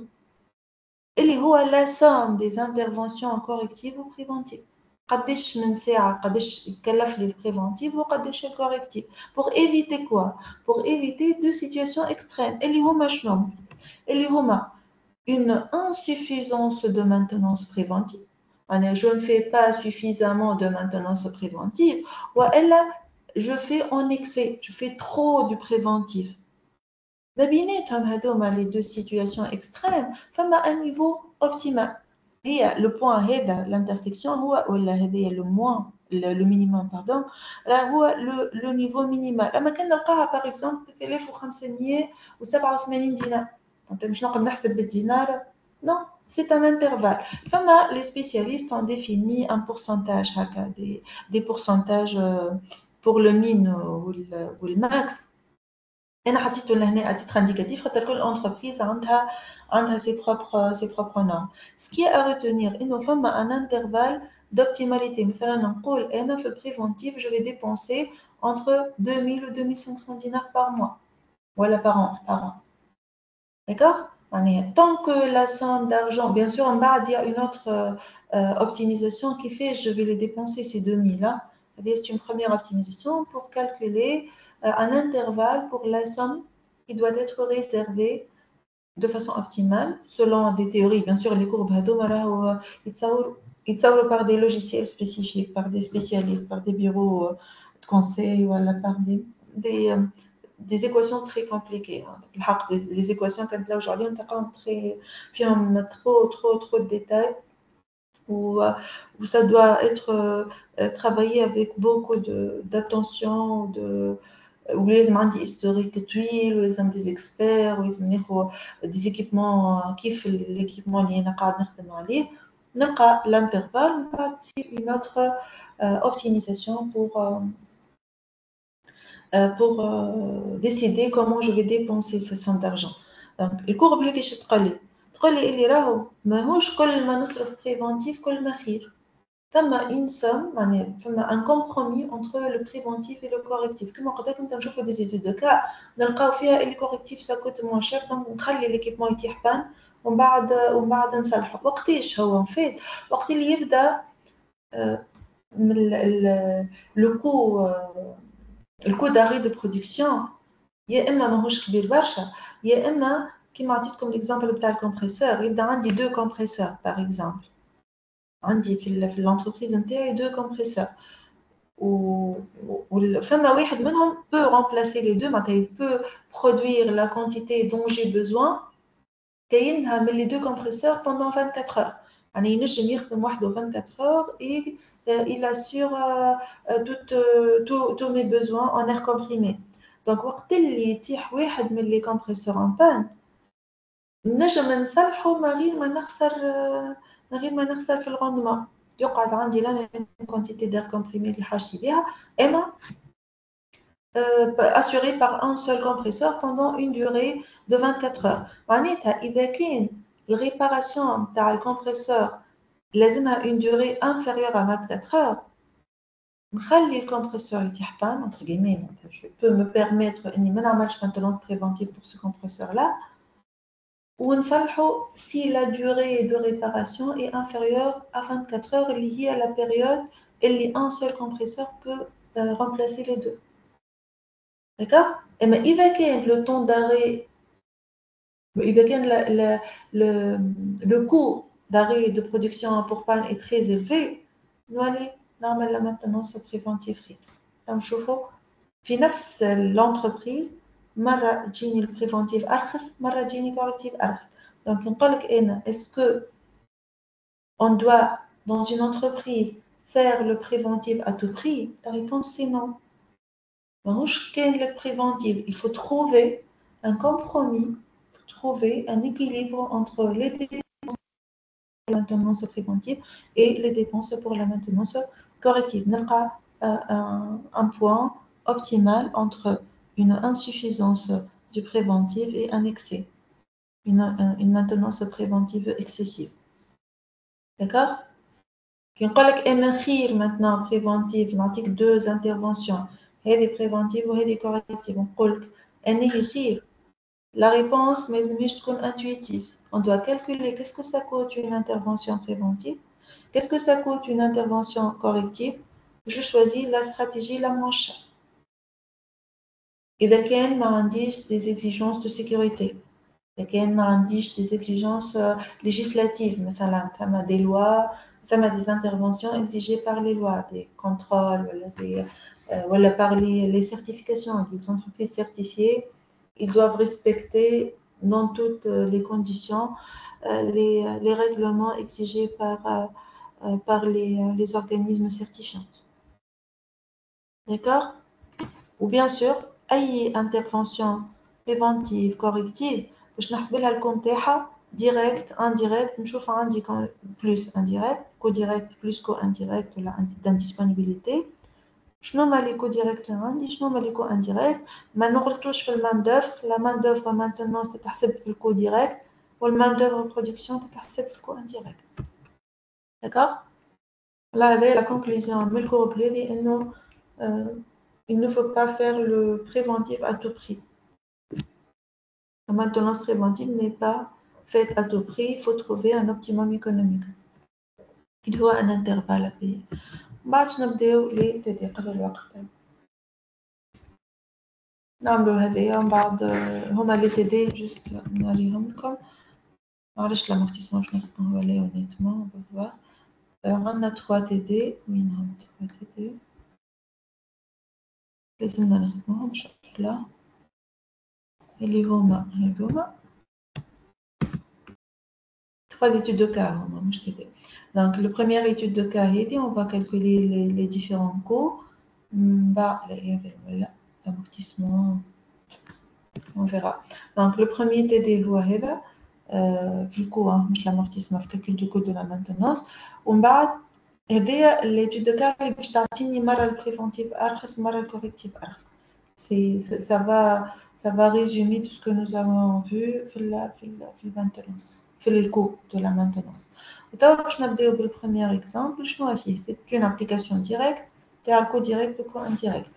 اللي هو la somme des interventions correctives ou préventives. قداش من ساعة قداش يتكلف لي البريفونتيف وقداش الكوريكتيف. Pour éviter quoi? Pour éviter deux situations extrêmes اللي هما شنو؟ اللي هما une insuffisance de maintenance préventive. Je ne fais pas suffisamment de maintenance préventive ou je fais en excès, je fais trop du préventif. ما بيناتهم هذوما les deux situations extrêmes فما un niveau optimal. هي le point هذا l'intersection هو ولا هذايا le minimum pardon راه هو le niveau minimal. اما كان نلقاها par exemple 3587 دينار انت مش نقعد نحسب بالدينار non c'est un intervalle. فما les spécialistes ont défini un pourcentage هكا des pourcentages pour le min ou le max. انا حطيته لهنا à titre indicatif خاطر كل entreprise عندها ses propres normes. Ce qui est à retenir انه فما un intervalle d'optimalité. مثلا نقول انا في البريفونتيف je vais dépenser entre 2000 ou 2500 dinars par mois voilà par an. D'accord? Tant que la somme d'argent, bien sûr, en bas, il y a une autre optimisation qui fait je vais les dépenser ces 2000 là. C'est une première optimisation pour calculer un intervalle pour la somme qui doit être réservée de façon optimale selon des théories. Bien sûr, les courbes يتصوروا par des logiciels spécifiques, par des spécialistes, par des bureaux de conseil, voilà, par des équations très compliquées. Les équations comme là aujourd'hui, on a trop de détails où ça doit être travaillé avec beaucoup d'attention, où les gens ont historique tuile, où ils ont des experts, où ils ont des équipements qui font l'équipement اللي أنا قاعد نخدم عليه. نلقى l'intervalle une autre optimisation pour décider comment je vais dépenser cette somme d'argent. Donc الكورب هذه شو تقول لي اللي راهو ماهوش كل ما نصرف بريفونتيف كل ما خير. une somme, un compromis entre le préventif et le correctif. Comme on dit, nous avons des études de cas, nous avons fait le correctif, ça coûte moins cher, donc on laisse l'équipement يتيحبان ومن بعد نصلحه. وقتاش هو en fait وقت اللي يبدا le coût d'arrêt de production يا اما ماهوش كبير برشا يا اما كيما عطيتكم l'exemple بتاع الكمبريسور يبدا عندي 2 compresseurs par exemple. عندي في l'entreprise نتاعي 2 compresseurs فما واحد منهم peut remplacer les deux معناتها il peut produire la quantité dont j'ai besoin كاينها من les 2 compresseurs pendant 24 heures يعني ينجم يخدم وحده 24 heures et il assure tous mes besoins en air comprimé. Donc وقت اللي يتيح واحد من les compresseurs en panne نجم نصلحه من غير ما نخسر في الغوندمون. يقعد عندي لا ميم كونتيتي d'air comprimé اللي حاجتي بها اما assuré par un seul compresseur pendant une durée de 24 heures. معناتها إذا كان الريباراسيون تاع الكمبريسور لازمها une durée inférieure à 24 heures نخلي الكمبريسور يتيح بان entre guillemets je peux me permettre اني ما نعملش maintenance préventive pour ce compresseur là ونصلحو si la durée de réparation est inférieure à 24 heures اللي هي la période اللي un seul compresseur peut remplacer les deux. D'accord? Mais إذا كان le temps d'arrêt إذا كان le coût d'arrêt de production pour panne est très élevé نولي نعمل la maintenance préventive. نشوفوا في نفس l'entreprise مرة تجيني البريفونتيف أرخص مرة تجيني كوركتيف أرخص. Donc نقول لك أنا est-ce que on doit dans une entreprise faire le préventif à tout prix? La réponse c'est non. ماهوش كان le préventif. Il faut trouver un compromis, trouver un équilibre entre les dépenses pour la maintenance préventive et les dépenses pour la maintenance corrective. نلقى un point optimal entre une insuffisance du préventif et un excès, une maintenance préventive excessive. D'accord? Quand on dit que maintenant préventif, on a deux interventions, هذه préventive وهذه corrective. On dit la réponse mais تكون intuitive. On doit calculer qu'est-ce que ça coûte une intervention préventive, qu'est-ce que ça coûte une intervention corrective. Je choisis la stratégie la moins chère. إذا كان ما عنديش des exigences de sécurité. إذا كان ما عنديش des exigences législatives مثلا ثم des lois ثم des interventions exigées par les lois, des contrôles ولا par les certifications. Les entreprises certifiées, ils doivent respecter dans toutes les conditions les règlements exigés par les organismes certifiants. D'accord? Ou bien sûr أي intervention préventive, corrective باش نحسب لها الكون تاعها direct, indirect نشوف عندي plus indirect, co-direct plus co-indirect ولا d'indisponibilité. شنو هما لي co-direct اللي عندي شنو هما لي co-indirect. ما نغلطوش في المان دوفر. لا مان دوفر مانتونونس تتحسب في الكو ديريكت والمان دوفر برودكسيون تتحسب في الكو انديريكت. داكوغ. لا هذه لا كونكلوزيون من الكورب هذه انه il ne faut pas faire le préventif à tout prix. La maintenance préventive n'est pas faite à tout prix, il faut trouver un optimum économique. Il faut un intervalle à payer. بعد نبداو لي تدي قبل الوقت. نعملوا هذايا ومن بعد هما لي تدي جست نوريهم لكم. معليش l'amortissement باش نخدمو عليه honnêtement on va voir. عندنا 3 TD وينهم 3 TD لازمنا نخدموهم بشكل اللي هما هذوما 3 études de cas هما مش TD. Donc la première étude de cas هذه on va calculer les différents coûts. L'amortissement on verra. Donc le premier TD هو هذا في الكو مش l'amortissement في calcul du coût de la maintenance. ومن بعد هذه l'étude de cas باش تعطيني مرة البريفونتيف أرخص مرة الكوركتيف أرخص. Ça va résumer tout ce que nous avons vu في maintenance في le coût de la maintenance. Donc, je vais vous le premier exemple. C'est une application directe, c'est un coût direct ou coût indirect.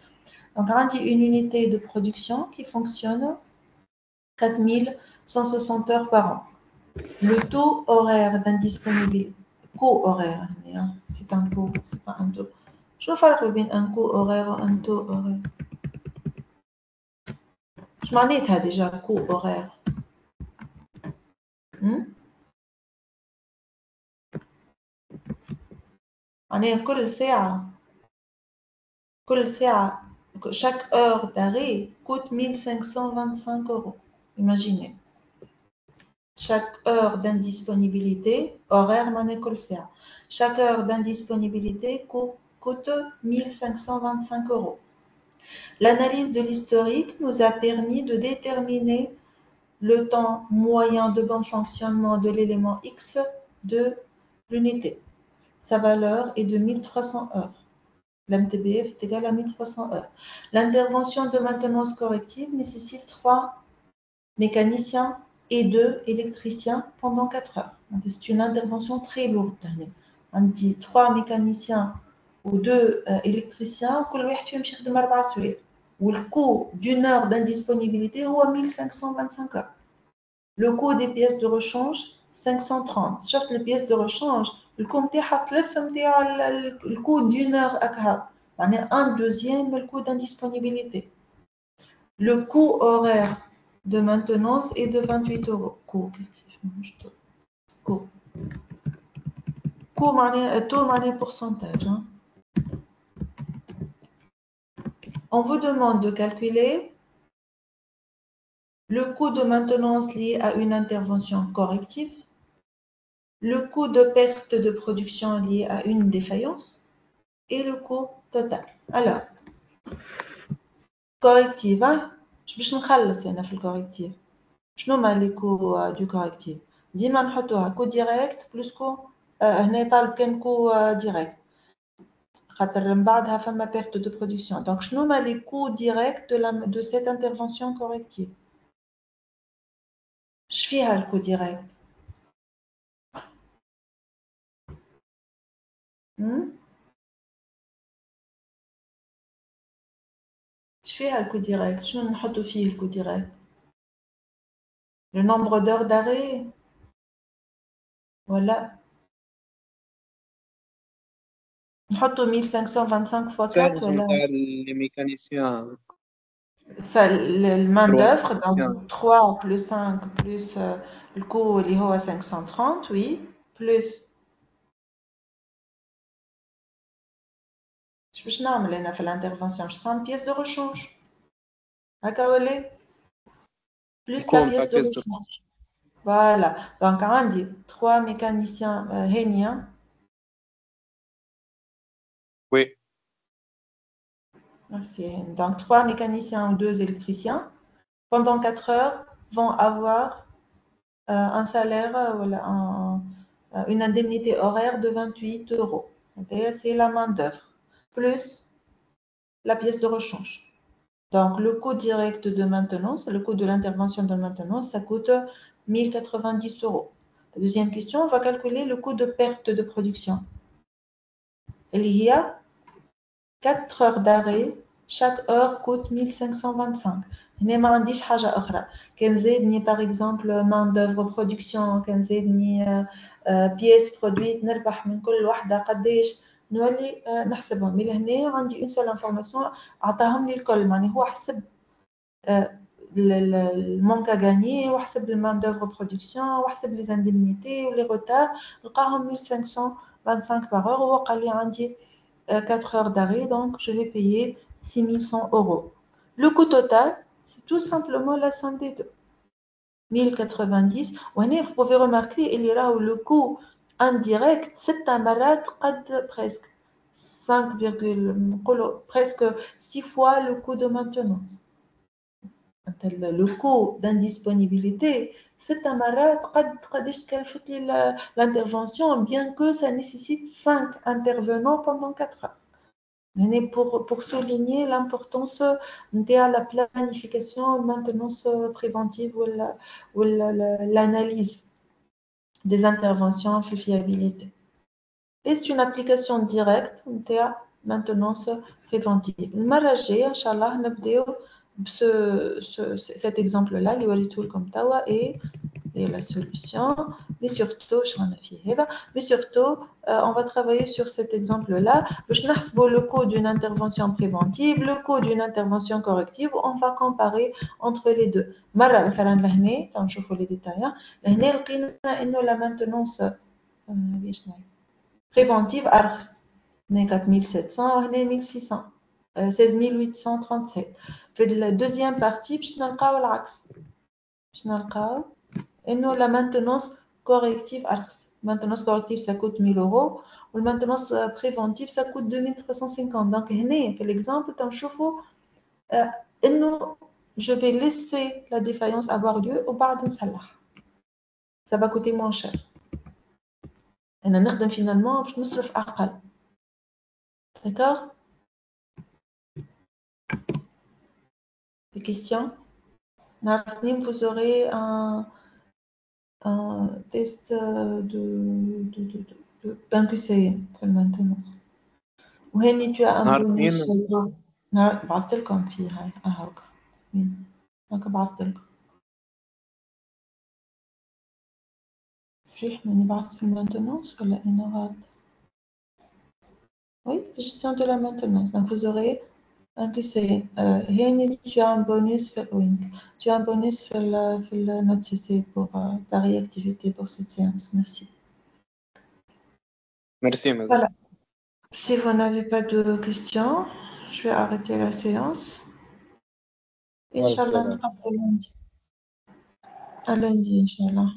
Donc, on a une unité de production qui fonctionne 4160 heures par an. Le taux horaire d'indisponibilité, coût horaire, c'est un coût, c'est pas un taux. Je vais faire un coût horaire ou un taux horaire. Je m'en ai déjà coût horaire. On est chaque heure d'arrêt coûte 1525 €. Imaginez. Chaque heure d'indisponibilité, horaire mon école CA. Chaque heure d'indisponibilité coûte 1525 €. L'analyse de l'historique nous a permis de déterminer le temps moyen de bon fonctionnement de l'élément X de l'unité. Sa valeur est de 1300 heures. L'MTBF est égal à 1300 heures. L'intervention de maintenance corrective nécessite 3 mécaniciens et 2 électriciens pendant 4 heures. C'est une intervention très lourde. On dit 3 mécaniciens ou 2 électriciens, le coût d'une heure d'indisponibilité est 1525 heures. Le coût des pièces de rechange, 530. Sauf les pièces de rechange, le coût d'une heure un deuxième le coût d'indisponibilité. Le coût horaire de maintenance est de 28 €. Coût pourcentage. On vous demande de calculer le coût de maintenance lié à une intervention corrective, le coût de perte de production lié à une défaillance et le coût total. Alors, corrective, je vais نخلص هنا في الكوركتيف. شنو هما لي كو دو كوركتيف؟ ديما نحطوها كو ديريكت بلس كو هنا طالب كان كو ديريكت خاطر من بعدها فما perte de production. Donc شنو هما لي كو ديريكت de cette intervention corrective؟ اش فيها الكو ديريكت؟ اش فيها الكو ديريكت؟ شنو نحطو فيه الكو ديريكت؟ Le nombre d'heures d'arrêt. Voilà. نحطو 1525 fois 4 ولا les mécaniciens. Ça, le main d'œuvre, donc 3 plus 5 plus le coût اللي هو 530, oui, plus je باش نعمل هنا في الانترفنسيون je prends une pièce de rechange هكا ولا plus la pièce de rechange. Voilà, donc عندي 3 mécaniciens هانية. Oui. Merci. Donc 3 mécaniciens ou 2 électriciens pendant 4 heures vont avoir un salaire une indemnité horaire de 28 €. C'est la main d'œuvre plus la pièce de rechange. Donc le coût direct de maintenance, le coût de l'intervention de maintenance, ça coûte 1090 €. La deuxième question, on va calculer le coût de perte de production. Il y a 4 heures d'arrêt, chaque heure coûte 1525. هنا ما عنديش حاجة أخرى. كان زادني par exemple main d'œuvre production، كان زادني pièces produites، نربح من كل وحدة قداش، نولي نحسبهم. لهنا عندي une seule information عطاهم لي الكل، معني هو حسب المونك غاني وحسب main d'œuvre production وحسب les indemnités و les retards، لقاهم 1525 par heure، وهو قال لي عندي 4 heures d'arrêt, donc je vais payer 6100 €. Le coût total, c'est tout simplement la somme des deux. 1090. Vous pouvez remarquer, il y a le coût indirect, c'est un malade presque 5, presque 6 fois le coût de maintenance. Le coût d'indisponibilité, c'est un malade l'intervention, bien que ça nécessite 5 intervenants pendant 4 heures. Pour souligner l'importance de la planification, maintenance préventive ou l'analyse des interventions في fiabilité. Et c'est une application directe de la maintenance préventive. المرة الجاية إن شاء الله نبدأ cet exemple-là اللي وريته لكم توا et la solution, mais surtout, on va travailler sur cet exemple-là. Le coût d'une intervention préventive, le coût d'une intervention corrective, on va comparer entre les deux. Je vous les détails. La maintenance préventive, 4700, 1600, 16837. La deuxième partie, et nous, la maintenance corrective, maintenance corrective, ça coûte 1000 €. La maintenance préventive, ça coûte 2350. Donc, pour l'exemple, je vais laisser la défaillance avoir lieu au bas d'un salaire. Ça va coûter moins cher. Et nous finalement, je me trouve à D'accord? Des questions? Vous aurez un test d'un QCM pour la maintenance. وهني tu as un bonus. بعثت لكم فيه هاي هاك هاك بعثت لكم. صحيح ماني بعثت في المانتونانس ولا أنا غلط؟ Oui, gestion de la maintenance. Donc vous aurez un QCM. هني tu as un bonus tu as un bonus في notre CC pour ta réactivité pour cette séance. Merci. Merci, madame. Voilà. Si vous n'avez pas de questions, je vais arrêter la séance. Inch'Allah, à lundi. À lundi, Inch'Allah.